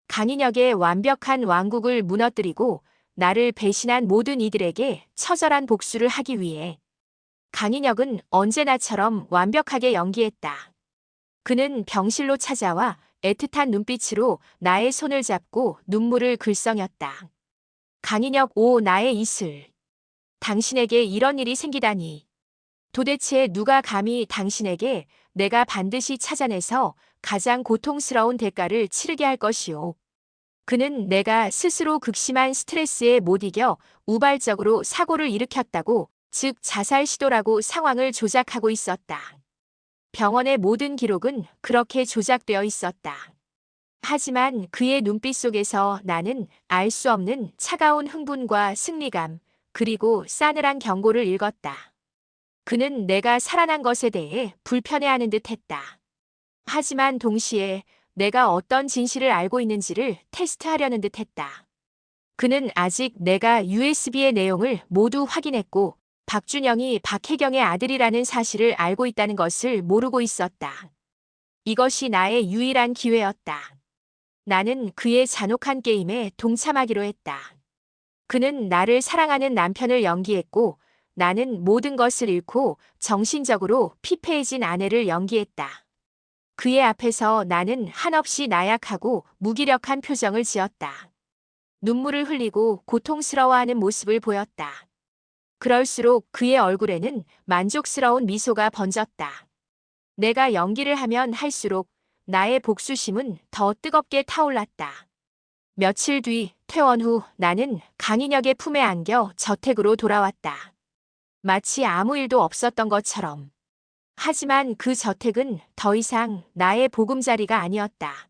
강인혁의 완벽한 왕국을 무너뜨리고 나를 배신한 모든 이들에게 처절한 복수를 하기 위해. 강인혁은 언제나처럼 완벽하게 연기했다. 그는 병실로 찾아와 애틋한 눈빛으로 나의 손을 잡고 눈물을 글썽였다. 강인혁 나의 이슬. 당신에게 이런 일이 생기다니. 도대체 누가 감히 당신에게 내가 반드시 찾아내서 가장 고통스러운 대가를 치르게 할 것이오. 그는 내가 스스로 극심한 스트레스에 못 이겨 우발적으로 사고를 일으켰다고 즉 자살 시도라고 상황을 조작하고 있었다. 병원의 모든 기록은 그렇게 조작되어 있었다. 하지만 그의 눈빛 속에서 나는 알 수 없는 차가운 흥분과 승리감, 그리고 싸늘한 경고를 읽었다. 그는 내가 살아난 것에 대해 불편해하는 듯 했다. 하지만 동시에 내가 어떤 진실을 알고 있는지를 테스트하려는 듯 했다. 그는 아직 내가 USB의 내용을 모두 확인했고 박준영이 박혜경의 아들이라는 사실을 알고 있다는 것을 모르고 있었다. 이것이 나의 유일한 기회였다. 나는 그의 잔혹한 게임에 동참하기로 했다. 그는 나를 사랑하는 남편을 연기했고 나는 모든 것을 잃고 정신적으로 피폐해진 아내를 연기했다. 그의 앞에서 나는 한없이 나약하고 무기력한 표정을 지었다. 눈물을 흘리고 고통스러워하는 모습을 보였다. 그럴수록 그의 얼굴에는 만족스러운 미소가 번졌다. 내가 연기를 하면 할수록 나의 복수심은 더 뜨겁게 타올랐다. 며칠 뒤 퇴원 후 나는 강인혁의 품에 안겨 저택으로 돌아왔다. 마치 아무 일도 없었던 것처럼. 하지만 그 저택은 더 이상 나의 보금자리가 아니었다.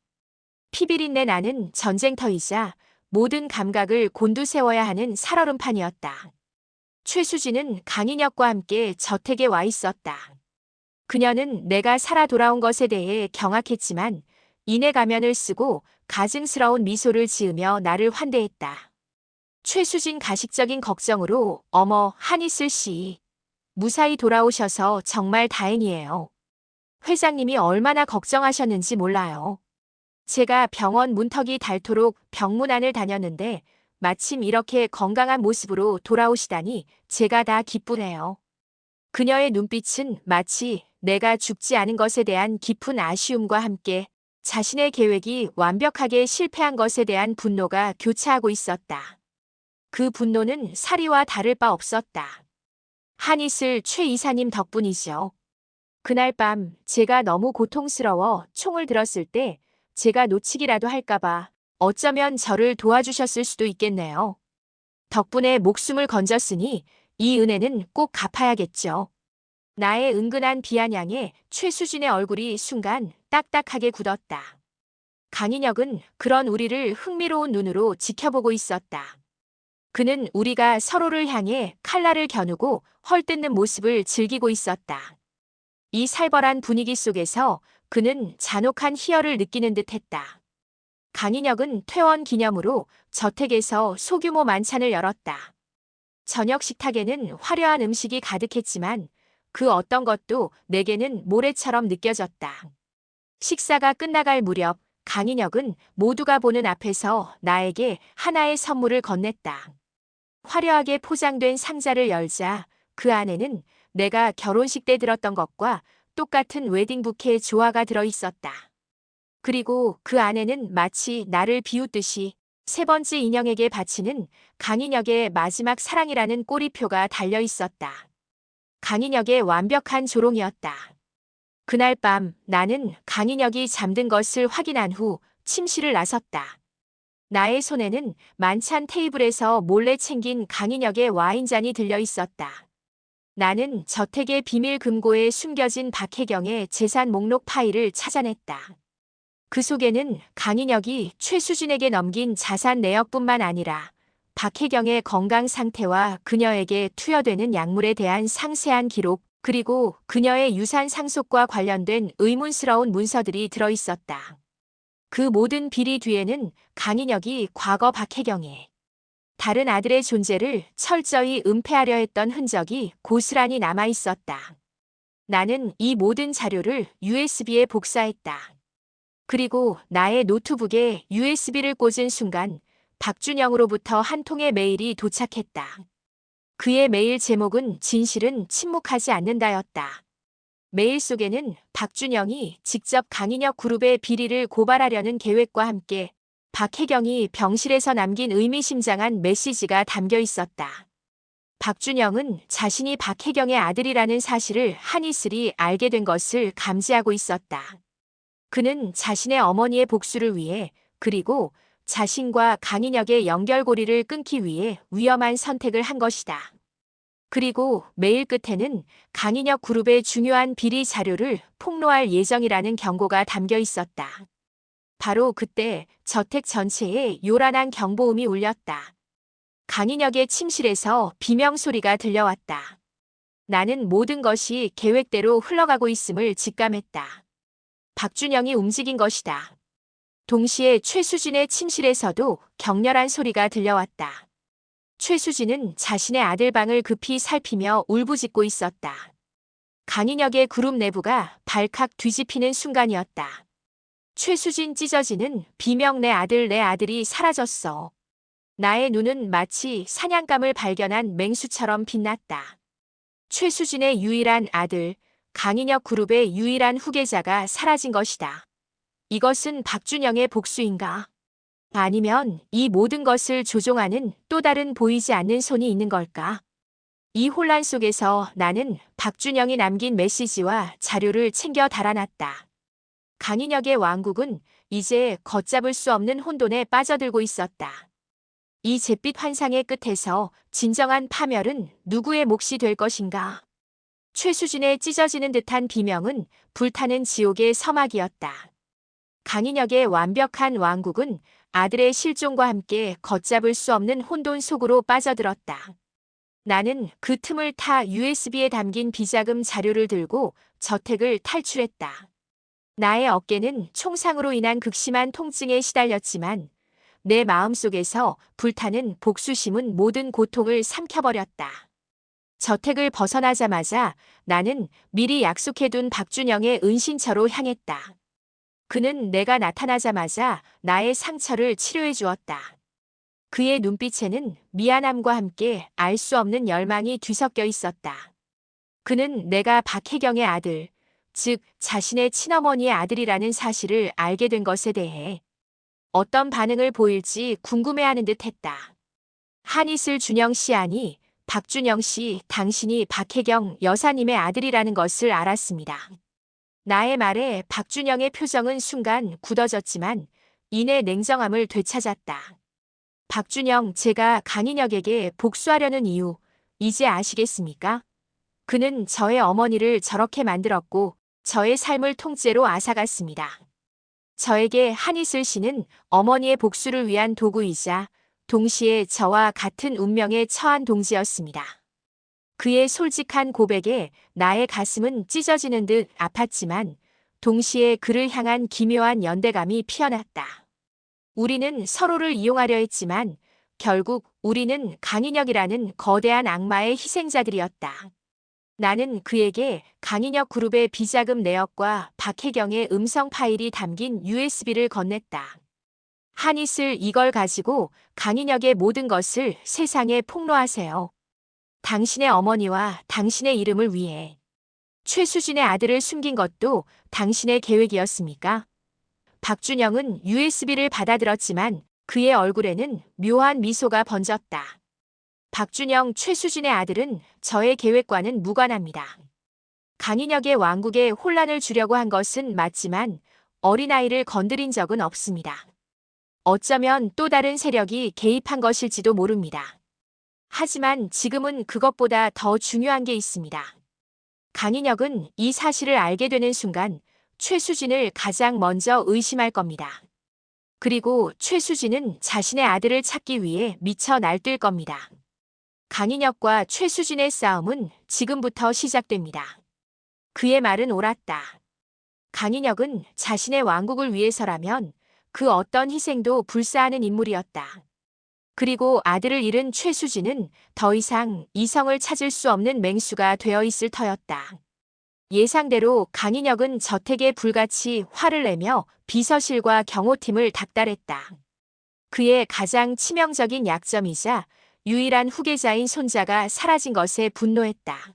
피비린내 나는 전쟁터이자 모든 감각을 곤두세워야 하는 살얼음판이었다. 최수진은 강인혁과 함께 저택에 와 있었다. 그녀는 내가 살아 돌아온 것에 대해 경악했지만 이내 가면을 쓰고 가증스러운 미소를 지으며 나를 환대했다. 최수진 가식적인 걱정으로 어머 한이슬 씨. 무사히 돌아오셔서 정말 다행이에요. 회장님이 얼마나 걱정하셨는지 몰라요. 제가 병원 문턱이 닳도록 병문안을 다녔는데 마침 이렇게 건강한 모습으로 돌아오시다니 제가 다 기쁘네요. 그녀의 눈빛은 마치 내가 죽지 않은 것에 대한 깊은 아쉬움과 함께 자신의 계획이 완벽하게 실패한 것에 대한 분노가 교차하고 있었다. 그 분노는 사리와 다를 바 없었다. 한이슬 최 이사님 덕분이죠. 그날 밤 제가 너무 고통스러워 총을 들었을 때 제가 놓치기라도 할까봐 어쩌면 저를 도와주셨을 수도 있겠네요. 덕분에 목숨을 건졌으니 이 은혜는 꼭 갚아야겠죠. 나의 은근한 비아냥에 최수진의 얼굴이 순간 딱딱하게 굳었다. 강인혁은 그런 우리를 흥미로운 눈으로 지켜보고 있었다. 그는 우리가 서로를 향해 칼날을 겨누고 헐뜯는 모습을 즐기고 있었다. 이 살벌한 분위기 속에서 그는 잔혹한 희열을 느끼는 듯 했다. 강인혁은 퇴원 기념으로 저택에서 소규모 만찬을 열었다. 저녁 식탁에는 화려한 음식이 가득했지만 그 어떤 것도 내게는 모래처럼 느껴졌다. 식사가 끝나갈 무렵 강인혁은 모두가 보는 앞에서 나에게 하나의 선물을 건넸다. 화려하게 포장된 상자를 열자 그 안에는 내가 결혼식 때 들었던 것과 똑같은 웨딩 부케 조화가 들어 있었다. 그리고 그 안에는 마치 나를 비웃듯이 세 번째 인형에게 바치는 강인혁의 마지막 사랑이라는 꼬리표가 달려 있었다. 강인혁의 완벽한 조롱이었다. 그날 밤 나는 강인혁이 잠든 것을 확인한 후 침실을 나섰다. 나의 손에는 만찬 테이블에서 몰래 챙긴 강인혁의 와인잔이 들려 있었다. 나는 저택의 비밀 금고에 숨겨진 박혜경의 재산 목록 파일을 찾아냈다. 그 속에는 강인혁이 최수진에게 넘긴 자산 내역뿐만 아니라 박혜경의 건강 상태와 그녀에게 투여되는 약물에 대한 상세한 기록, 그리고 그녀의 유산 상속과 관련된 의문스러운 문서들이 들어 있었다. 그 모든 비리 뒤에는 강인혁이 과거 박혜경의 다른 아들의 존재를 철저히 은폐하려 했던 흔적이 고스란히 남아 있었다. 나는 이 모든 자료를 USB에 복사했다. 그리고 나의 노트북에 USB를 꽂은 순간 박준영으로부터 한 통의 메일이 도착했다. 그의 메일 제목은 진실은 침묵하지 않는다였다. 메일 속에는 박준영이 직접 강인혁 그룹의 비리를 고발하려는 계획과 함께 박혜경이 병실에서 남긴 의미심장한 메시지가 담겨 있었다. 박준영은 자신이 박혜경의 아들이라는 사실을 한이슬이 알게 된 것을 감지하고 있었다. 그는 자신의 어머니의 복수를 위해 그리고 자신과 강인혁의 연결고리를 끊기 위해 위험한 선택을 한 것이다. 그리고 메일 끝에는 강인혁 그룹의 중요한 비리 자료를 폭로할 예정이라는 경고가 담겨 있었다. 바로 그때 저택 전체에 요란한 경보음이 울렸다. 강인혁의 침실에서 비명 소리가 들려왔다. 나는 모든 것이 계획대로 흘러가고 있음을 직감했다. 박준영이 움직인 것이다. 동시에 최수진의 침실에서도 격렬한 소리가 들려왔다. 최수진은 자신의 아들 방을 급히 살피며 울부짖고 있었다. 강인혁의 그룹 내부가 발칵 뒤집히는 순간이었다. 최수진 찢어지는 비명 내 아들이 사라졌어. 나의 눈은 마치 사냥감을 발견한 맹수처럼 빛났다. 최수진의 유일한 아들, 강인혁 그룹의 유일한 후계자가 사라진 것이다. 이것은 박준영의 복수인가? 아니면 이 모든 것을 조종하는 또 다른 보이지 않는 손이 있는 걸까? 이 혼란 속에서 나는 박준영이 남긴 메시지와 자료를 챙겨 달아났다. 강인혁의 왕국은 이제 걷잡을 수 없는 혼돈에 빠져들고 있었다. 이 잿빛 환상의 끝에서 진정한 파멸은 누구의 몫이 될 것인가? 최수진의 찢어지는 듯한 비명은 불타는 지옥의 서막이었다. 강인혁의 완벽한 왕국은 아들의 실종과 함께 걷잡을 수 없는 혼돈 속으로 빠져들었다. 나는 그 틈을 타 USB에 담긴 비자금 자료를 들고 저택을 탈출했다. 나의 어깨는 총상으로 인한 극심한 통증에 시달렸지만 내 마음속에서 불타는 복수심은 모든 고통을 삼켜버렸다. 저택을 벗어나자마자 나는 미리 약속해둔 박준영의 은신처로 향했다. 그는 내가 나타나자마자 나의 상처를 치료해 주었다. 그의 눈빛에는 미안함과 함께 알 수 없는 열망이 뒤섞여 있었다. 그는 내가 박혜경의 아들, 즉 자신의 친어머니의 아들이라는 사실을 알게 된 것에 대해 어떤 반응을 보일지 궁금해하는 듯 했다. 한이슬 준영 씨 아니, 박준영 씨, 당신이 박혜경 여사님의 아들이라는 것을 알았습니다. 나의 말에 박준영의 표정은 순간 굳어졌지만 이내 냉정함을 되찾았다. 박준영, 제가 강인혁에게 복수하려는 이유, 이제 아시겠습니까? 그는 저의 어머니를 저렇게 만들었고 저의 삶을 통째로 앗아갔습니다. 저에게 한이슬 씨는 어머니의 복수를 위한 도구이자 동시에 저와 같은 운명에 처한 동지였습니다. 그의 솔직한 고백에 나의 가슴은 찢어지는 듯 아팠지만 동시에 그를 향한 기묘한 연대감이 피어났다. 우리는 서로를 이용하려 했지만 결국 우리는 강인혁이라는 거대한 악마의 희생자들이었다. 나는 그에게 강인혁 그룹의 비자금 내역과 박혜경의 음성 파일이 담긴 USB를 건넸다. 한이슬, 이걸 가지고 강인혁의 모든 것을 세상에 폭로하세요. 당신의 어머니와 당신의 이름을 위해. 최수진의 아들을 숨긴 것도 당신의 계획이었습니까? 박준영은 USB를 받아들었지만 그의 얼굴에는 묘한 미소가 번졌다. 박준영, 최수진의 아들은 저의 계획과는 무관합니다. 강인혁의 왕국에 혼란을 주려고 한 것은 맞지만 어린아이를 건드린 적은 없습니다. 어쩌면 또 다른 세력이 개입한 것일지도 모릅니다. 하지만 지금은 그것보다 더 중요한 게 있습니다. 강인혁은 이 사실을 알게 되는 순간 최수진을 가장 먼저 의심할 겁니다. 그리고 최수진은 자신의 아들을 찾기 위해 미쳐 날뛸 겁니다. 강인혁과 최수진의 싸움은 지금부터 시작됩니다. 그의 말은 옳았다. 강인혁은 자신의 왕국을 위해서라면 그 어떤 희생도 불사하는 인물이었다. 그리고 아들을 잃은 최수진은 더 이상 이성을 찾을 수 없는 맹수가 되어 있을 터였다. 예상대로 강인혁은 저택에 불같이 화를 내며 비서실과 경호팀을 닥달했다. 그의 가장 치명적인 약점이자 유일한 후계자인 손자가 사라진 것에 분노했다.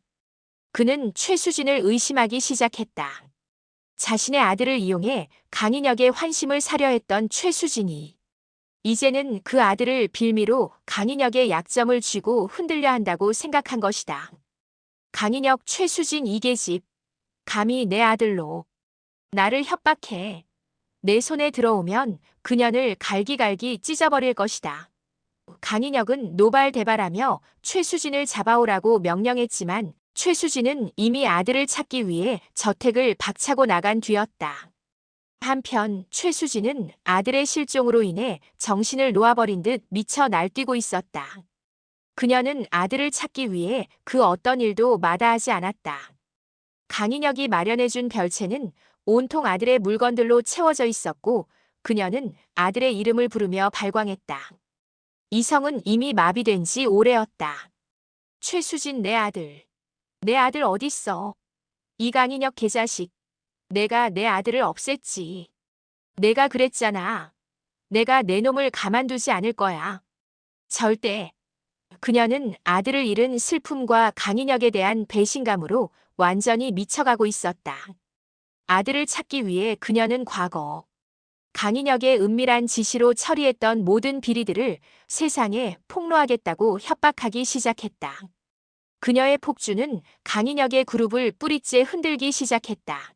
그는 최수진을 의심하기 시작했다. 자신의 아들을 이용해 강인혁의 환심을 사려 했던 최수진이 이제는 그 아들을 빌미로 강인혁의 약점을 쥐고 흔들려 한다고 생각한 것이다. 강인혁, 최수진 이계집, 감히 내 아들로 나를 협박해. 내 손에 들어오면 그년을 갈기갈기 찢어버릴 것이다. 강인혁은 노발대발하며 최수진을 잡아오라고 명령했지만 최수진은 이미 아들을 찾기 위해 저택을 박차고 나간 뒤였다. 한편 최수진은 아들의 실종으로 인해 정신을 놓아버린 듯 미쳐 날뛰고 있었다. 그녀는 아들을 찾기 위해 그 어떤 일도 마다하지 않았다. 강인혁이 마련해준 별채는 온통 아들의 물건들로 채워져 있었고 그녀는 아들의 이름을 부르며 발광했다. 이성은 이미 마비된 지 오래였다. 최수진 내 아들. 내 아들 어딨어? 이 강인혁 개자식. 내가 내 아들을 없앴지. 내가 그랬잖아. 내가 내 놈을 가만두지 않을 거야. 절대. 그녀는 아들을 잃은 슬픔과 강인혁에 대한 배신감으로 완전히 미쳐가고 있었다. 아들을 찾기 위해 그녀는 과거 강인혁의 은밀한 지시로 처리했던 모든 비리들을 세상에 폭로하겠다고 협박하기 시작했다. 그녀의 폭주는 강인혁의 그룹을 뿌리째 흔들기 시작했다.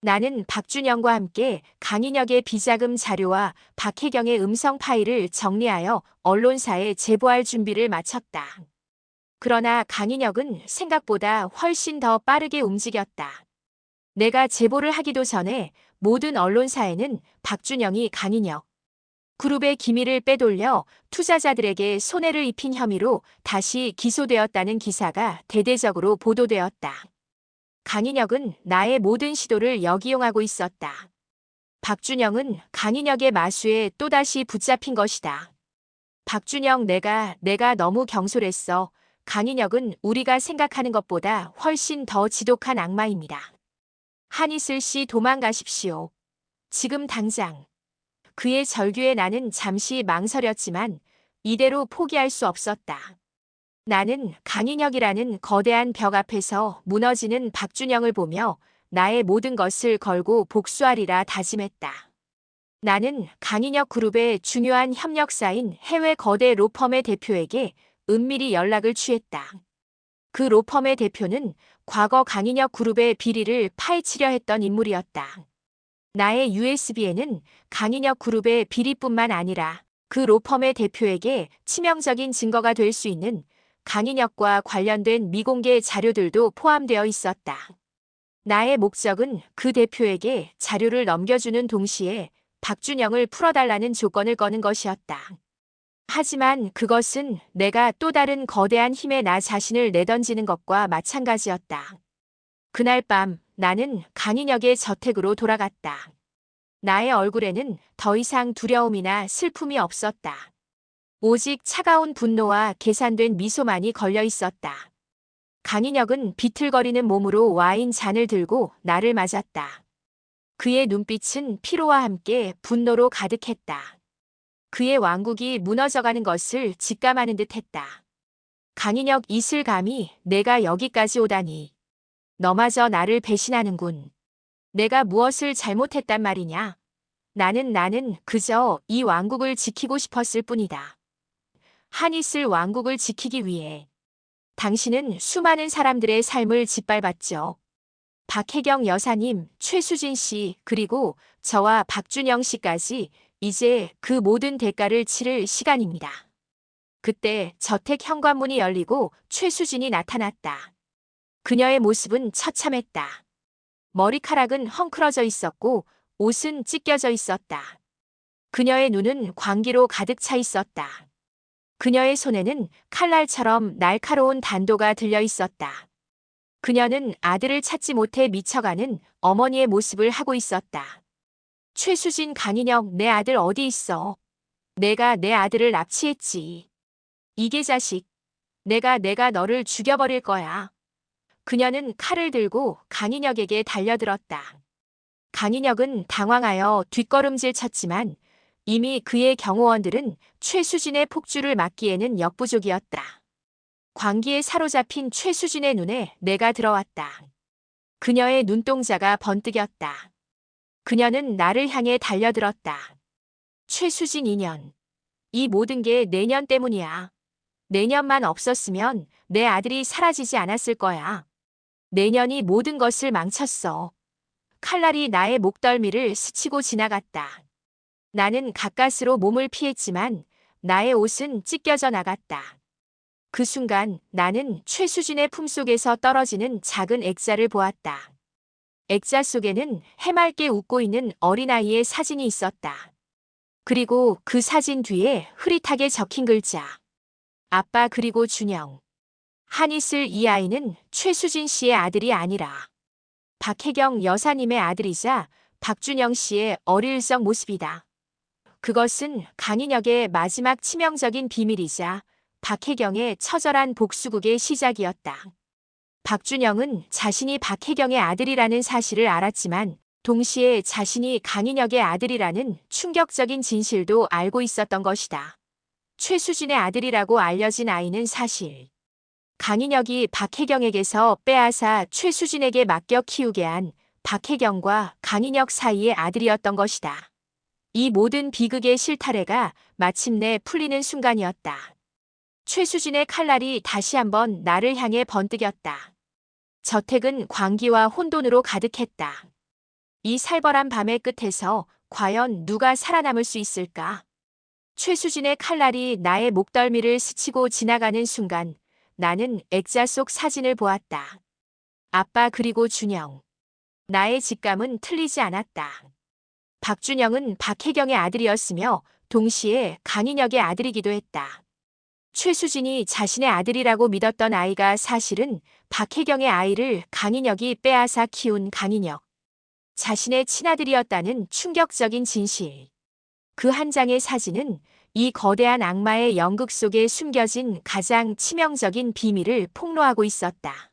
나는 박준영과 함께 강인혁의 비자금 자료와 박혜경의 음성 파일을 정리하여 언론사에 제보할 준비를 마쳤다. 그러나 강인혁은 생각보다 훨씬 더 빠르게 움직였다. 내가 제보를 하기도 전에 모든 언론사에는 박준영이 강인혁 그룹의 기밀을 빼돌려 투자자들에게 손해를 입힌 혐의로 다시 기소되었다는 기사가 대대적으로 보도되었다. 강인혁은 나의 모든 시도를 역이용하고 있었다. 박준영은 강인혁의 마수에 또다시 붙잡힌 것이다. 박준영 내가 너무 경솔했어. 강인혁은 우리가 생각하는 것보다 훨씬 더 지독한 악마입니다. 한이슬 씨 도망가십시오. 지금 당장. 그의 절규에 나는 잠시 망설였지만 이대로 포기할 수 없었다. 나는 강인혁이라는 거대한 벽 앞에서 무너지는 박준영을 보며 나의 모든 것을 걸고 복수하리라 다짐했다. 나는 강인혁 그룹의 중요한 협력사인 해외 거대 로펌의 대표에게 은밀히 연락을 취했다. 그 로펌의 대표는 과거 강인혁 그룹의 비리를 파헤치려 했던 인물이었다. 나의 USB에는 강인혁 그룹의 비리뿐만 아니라 그 로펌의 대표에게 치명적인 증거가 될 수 있는 강인혁과 관련된 미공개 자료들도 포함되어 있었다. 나의 목적은 그 대표에게 자료를 넘겨주는 동시에 박준영을 풀어달라는 조건을 거는 것이었다. 하지만 그것은 내가 또 다른 거대한 힘에 나 자신을 내던지는 것과 마찬가지였다. 그날 밤 나는 강인혁의 저택으로 돌아갔다. 나의 얼굴에는 더 이상 두려움이나 슬픔이 없었다. 오직 차가운 분노와 계산된 미소만이 걸려 있었다. 강인혁은 비틀거리는 몸으로 와인 잔을 들고 나를 맞았다. 그의 눈빛은 피로와 함께 분노로 가득했다. 그의 왕국이 무너져가는 것을 직감하는 듯했다. 강인혁 이슬감이 내가 여기까지 오다니. 너마저 나를 배신하는군. 내가 무엇을 잘못했단 말이냐. 나는 그저 이 왕국을 지키고 싶었을 뿐이다. 한이슬 왕국을 지키기 위해. 당신은 수많은 사람들의 삶을 짓밟았죠. 박혜경 여사님, 최수진 씨, 그리고 저와 박준영 씨까지 이제 그 모든 대가를 치를 시간입니다. 그때 저택 현관문이 열리고 최수진이 나타났다. 그녀의 모습은 처참했다. 머리카락은 헝클어져 있었고 옷은 찢겨져 있었다. 그녀의 눈은 광기로 가득 차 있었다. 그녀의 손에는 칼날처럼 날카로운 단도가 들려 있었다. 그녀는 아들을 찾지 못해 미쳐가는 어머니의 모습을 하고 있었다. 최수진 강인혁 내 아들 어디 있어? 내가 내 아들을 납치했지. 이게 자식. 내가 너를 죽여버릴 거야. 그녀는 칼을 들고 강인혁에게 달려들었다. 강인혁은 당황하여 뒷걸음질 쳤지만 이미 그의 경호원들은 최수진의 폭주를 막기에는 역부족이었다. 광기에 사로잡힌 최수진의 눈에 내가 들어왔다. 그녀의 눈동자가 번뜩였다. 그녀는 나를 향해 달려들었다. 최수진 2년. 이 모든 게 내년 때문이야. 내년만 없었으면 내 아들이 사라지지 않았을 거야. 내년이 모든 것을 망쳤어. 칼날이 나의 목덜미를 스치고 지나갔다. 나는 가까스로 몸을 피했지만 나의 옷은 찢겨져 나갔다. 그 순간 나는 최수진의 품속에서 떨어지는 작은 액자를 보았다. 액자 속에는 해맑게 웃고 있는 어린아이의 사진이 있었다. 그리고 그 사진 뒤에 흐릿하게 적힌 글자. 아빠 그리고 준영. 한이슬 이 아이는 최수진 씨의 아들이 아니라 박혜경 여사님의 아들이자 박준영 씨의 어릴 적 모습이다. 그것은 강인혁의 마지막 치명적인 비밀이자 박혜경의 처절한 복수극의 시작이었다. 박준영은 자신이 박혜경의 아들이라는 사실을 알았지만 동시에 자신이 강인혁의 아들이라는 충격적인 진실도 알고 있었던 것이다. 최수진의 아들이라고 알려진 아이는 사실 강인혁이 박혜경에게서 빼앗아 최수진에게 맡겨 키우게 한 박혜경과 강인혁 사이의 아들이었던 것이다. 이 모든 비극의 실타래가 마침내 풀리는 순간이었다. 최수진의 칼날이 다시 한번 나를 향해 번뜩였다. 저택은 광기와 혼돈으로 가득했다. 이 살벌한 밤의 끝에서 과연 누가 살아남을 수 있을까? 최수진의 칼날이 나의 목덜미를 스치고 지나가는 순간 나는 액자 속 사진을 보았다. 아빠 그리고 준영. 나의 직감은 틀리지 않았다. 박준영은 박혜경의 아들이었으며 동시에 강인혁의 아들이기도 했다. 최수진이 자신의 아들이라고 믿었던 아이가 사실은 박혜경의 아이를 강인혁이 빼앗아 키운 강인혁. 자신의 친아들이었다는 충격적인 진실. 그 한 장의 사진은 이 거대한 악마의 연극 속에 숨겨진 가장 치명적인 비밀을 폭로하고 있었다.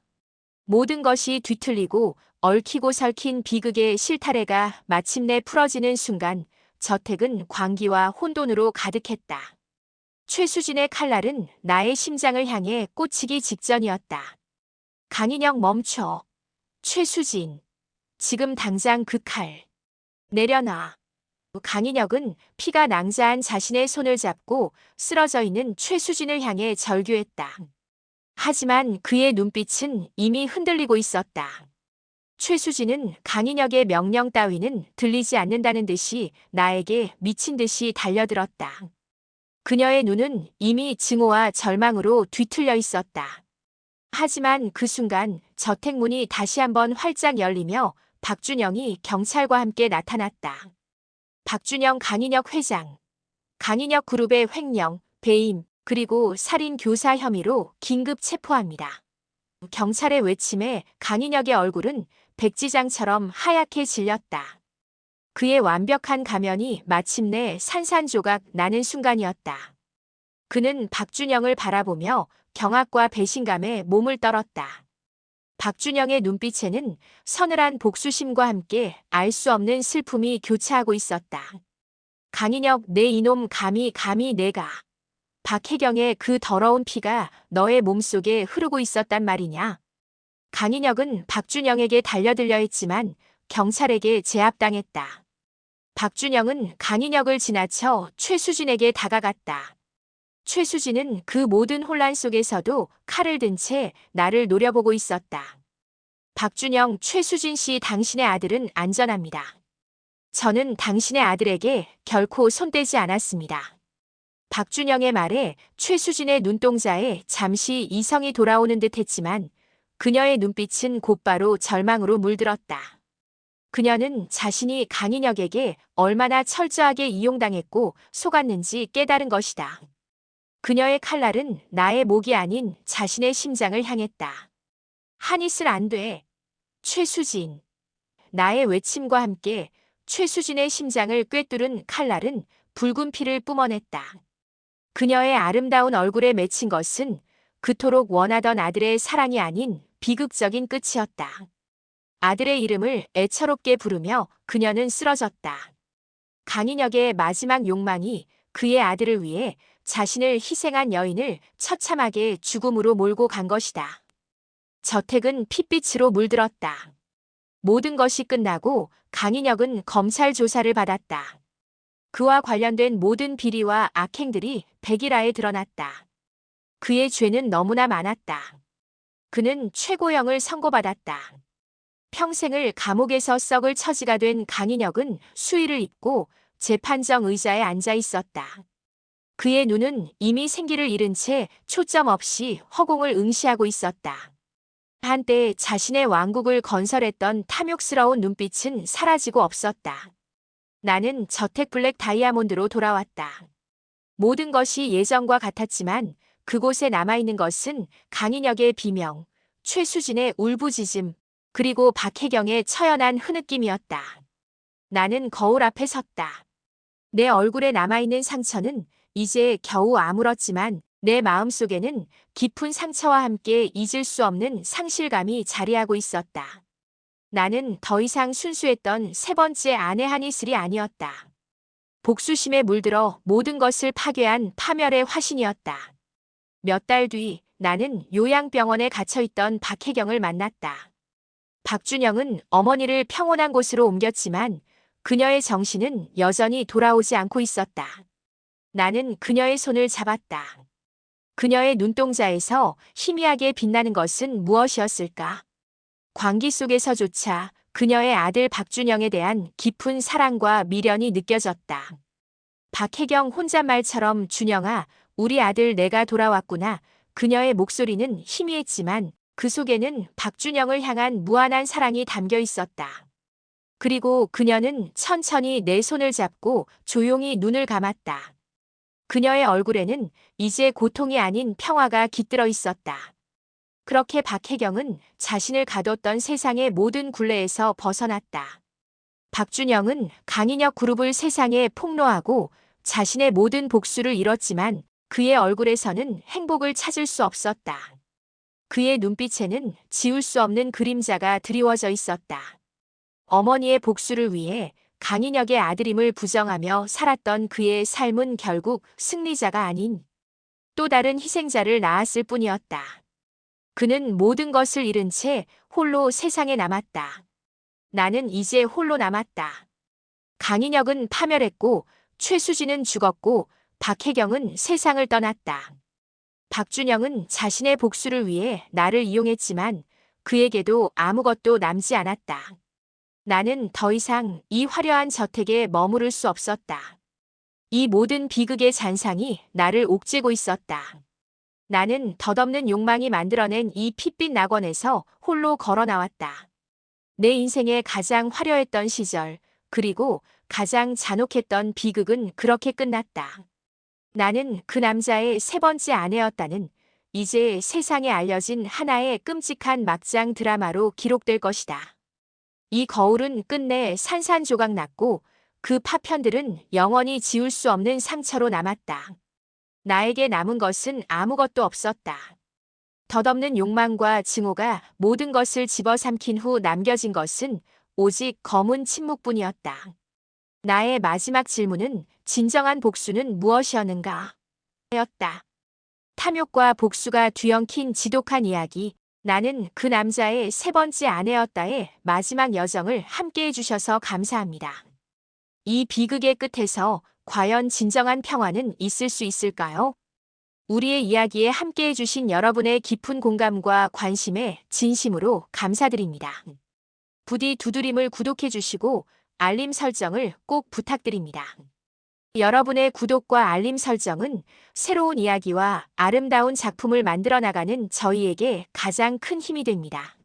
모든 것이 뒤틀리고 얽히고 설킨 비극의 실타래가 마침내 풀어지는 순간 저택은 광기와 혼돈으로 가득했다. 최수진의 칼날은 나의 심장을 향해 꽂히기 직전이었다. 강인혁 멈춰. 최수진. 지금 당장 그 칼. 내려놔. 강인혁은 피가 낭자한 자신의 손을 잡고 쓰러져 있는 최수진을 향해 절규했다. 하지만 그의 눈빛은 이미 흔들리고 있었다. 최수진은 강인혁의 명령 따위는 들리지 않는다는 듯이 나에게 미친 듯이 달려들었다. 그녀의 눈은 이미 증오와 절망으로 뒤틀려 있었다. 하지만 그 순간 저택 문이 다시 한번 활짝 열리며 박준영이 경찰과 함께 나타났다. 박준영 강인혁 회장. 강인혁 그룹의 횡령, 배임, 그리고 살인 교사 혐의로 긴급 체포합니다. 경찰의 외침에 강인혁의 얼굴은 백지장처럼 하얗게 질렸다. 그의 완벽한 가면이 마침내 산산조각 나는 순간이었다. 그는 박준영을 바라보며 경악과 배신감에 몸을 떨었다. 박준영의 눈빛에는 서늘한 복수심과 함께 알 수 없는 슬픔이 교차하고 있었다. 강인혁 내 이놈 감히 내가 박혜경의 그 더러운 피가 너의 몸속에 흐르고 있었단 말이냐. 강인혁은 박준영에게 달려들려 했지만 경찰에게 제압당했다. 박준영은 강인혁을 지나쳐 최수진에게 다가갔다. 최수진은 그 모든 혼란 속에서도 칼을 든 채 나를 노려보고 있었다. 박준영, 최수진 씨 당신의 아들은 안전합니다. 저는 당신의 아들에게 결코 손대지 않았습니다. 박준영의 말에 최수진의 눈동자에 잠시 이성이 돌아오는 듯 했지만 그녀의 눈빛은 곧바로 절망으로 물들었다. 그녀는 자신이 강인혁에게 얼마나 철저하게 이용당했고 속았는지 깨달은 것이다. 그녀의 칼날은 나의 목이 아닌 자신의 심장을 향했다. 한이슬 안 돼. 최수진. 나의 외침과 함께 최수진의 심장을 꿰뚫은 칼날은 붉은 피를 뿜어냈다. 그녀의 아름다운 얼굴에 맺힌 것은 그토록 원하던 아들의 사랑이 아닌 비극적인 끝이었다. 아들의 이름을 애처롭게 부르며 그녀는 쓰러졌다. 강인혁의 마지막 욕망이 그의 아들을 위해 자신을 희생한 여인을 처참하게 죽음으로 몰고 간 것이다. 저택은 핏빛으로 물들었다. 모든 것이 끝나고 강인혁은 검찰 조사를 받았다. 그와 관련된 모든 비리와 악행들이 백일하에 드러났다. 그의 죄는 너무나 많았다. 그는 최고형을 선고받았다. 평생을 감옥에서 썩을 처지가 된 강인혁은 수의를 입고 재판정 의자에 앉아 있었다. 그의 눈은 이미 생기를 잃은 채 초점 없이 허공을 응시하고 있었다. 한때 자신의 왕국을 건설했던 탐욕스러운 눈빛은 사라지고 없었다. 나는 저택 블랙 다이아몬드로 돌아왔다. 모든 것이 예전과 같았지만 그곳에 남아있는 것은 강인혁의 비명, 최수진의 울부짖음, 그리고 박혜경의 처연한 흐느낌이었다. 나는 거울 앞에 섰다. 내 얼굴에 남아있는 상처는 이제 겨우 아물었지만 내 마음속에는 깊은 상처와 함께 잊을 수 없는 상실감이 자리하고 있었다. 나는 더 이상 순수했던 세 번째 아내 한이슬이 아니었다. 복수심에 물들어 모든 것을 파괴한 파멸의 화신이었다. 몇 달 뒤 나는 요양병원에 갇혀있던 박혜경을 만났다. 박준영은 어머니를 평온한 곳으로 옮겼지만 그녀의 정신은 여전히 돌아오지 않고 있었다. 나는 그녀의 손을 잡았다. 그녀의 눈동자에서 희미하게 빛나는 것은 무엇이었을까? 광기 속에서조차 그녀의 아들 박준영에 대한 깊은 사랑과 미련이 느껴졌다. 박혜경 혼잣말처럼 준영아, 우리 아들 내가 돌아왔구나. 그녀의 목소리는 희미했지만 그 속에는 박준영을 향한 무한한 사랑이 담겨 있었다. 그리고 그녀는 천천히 내 손을 잡고 조용히 눈을 감았다. 그녀의 얼굴에는 이제 고통이 아닌 평화가 깃들어 있었다. 그렇게 박혜경은 자신을 가뒀던 세상의 모든 굴레에서 벗어났다. 박준영은 강인혁 그룹을 세상에 폭로하고 자신의 모든 복수를 잃었지만 그의 얼굴에서는 행복을 찾을 수 없었다. 그의 눈빛에는 지울 수 없는 그림자가 드리워져 있었다. 어머니의 복수를 위해 강인혁의 아들임을 부정하며 살았던 그의 삶은 결국 승리자가 아닌 또 다른 희생자를 낳았을 뿐이었다. 그는 모든 것을 잃은 채 홀로 세상에 남았다. 나는 이제 홀로 남았다. 강인혁은 파멸했고 최수진은 죽었고 박혜경은 세상을 떠났다. 박준영은 자신의 복수를 위해 나를 이용했지만 그에게도 아무것도 남지 않았다. 나는 더 이상 이 화려한 저택에 머무를 수 없었다. 이 모든 비극의 잔상이 나를 옥죄고 있었다. 나는 덧없는 욕망이 만들어낸 이 핏빛 낙원에서 홀로 걸어 나왔다. 내 인생의 가장 화려했던 시절, 그리고 가장 잔혹했던 비극은 그렇게 끝났다. 나는 그 남자의 세 번째 아내였다는 이제 세상에 알려진 하나의 끔찍한 막장 드라마로 기록될 것이다. 이 거울은 끝내 산산조각 났고 그 파편들은 영원히 지울 수 없는 상처로 남았다. 나에게 남은 것은 아무것도 없었다. 덧없는 욕망과 증오가 모든 것을 집어삼킨 후 남겨진 것은 오직 검은 침묵뿐이었다. 나의 마지막 질문은 진정한 복수는 무엇이었는가? 였다. 탐욕과 복수가 뒤엉킨 지독한 이야기. 나는 그 남자의 세 번째 아내였다의 마지막 여정을 함께 해주셔서 감사합니다. 이 비극의 끝에서 과연 진정한 평화는 있을 수 있을까요? 우리의 이야기에 함께 해주신 여러분의 깊은 공감과 관심에 진심으로 감사드립니다. 부디 두드림을 구독해주시고 알림 설정을 꼭 부탁드립니다. 여러분의 구독과 알림 설정은 새로운 이야기와 아름다운 작품을 만들어 나가는 저희에게 가장 큰 힘이 됩니다.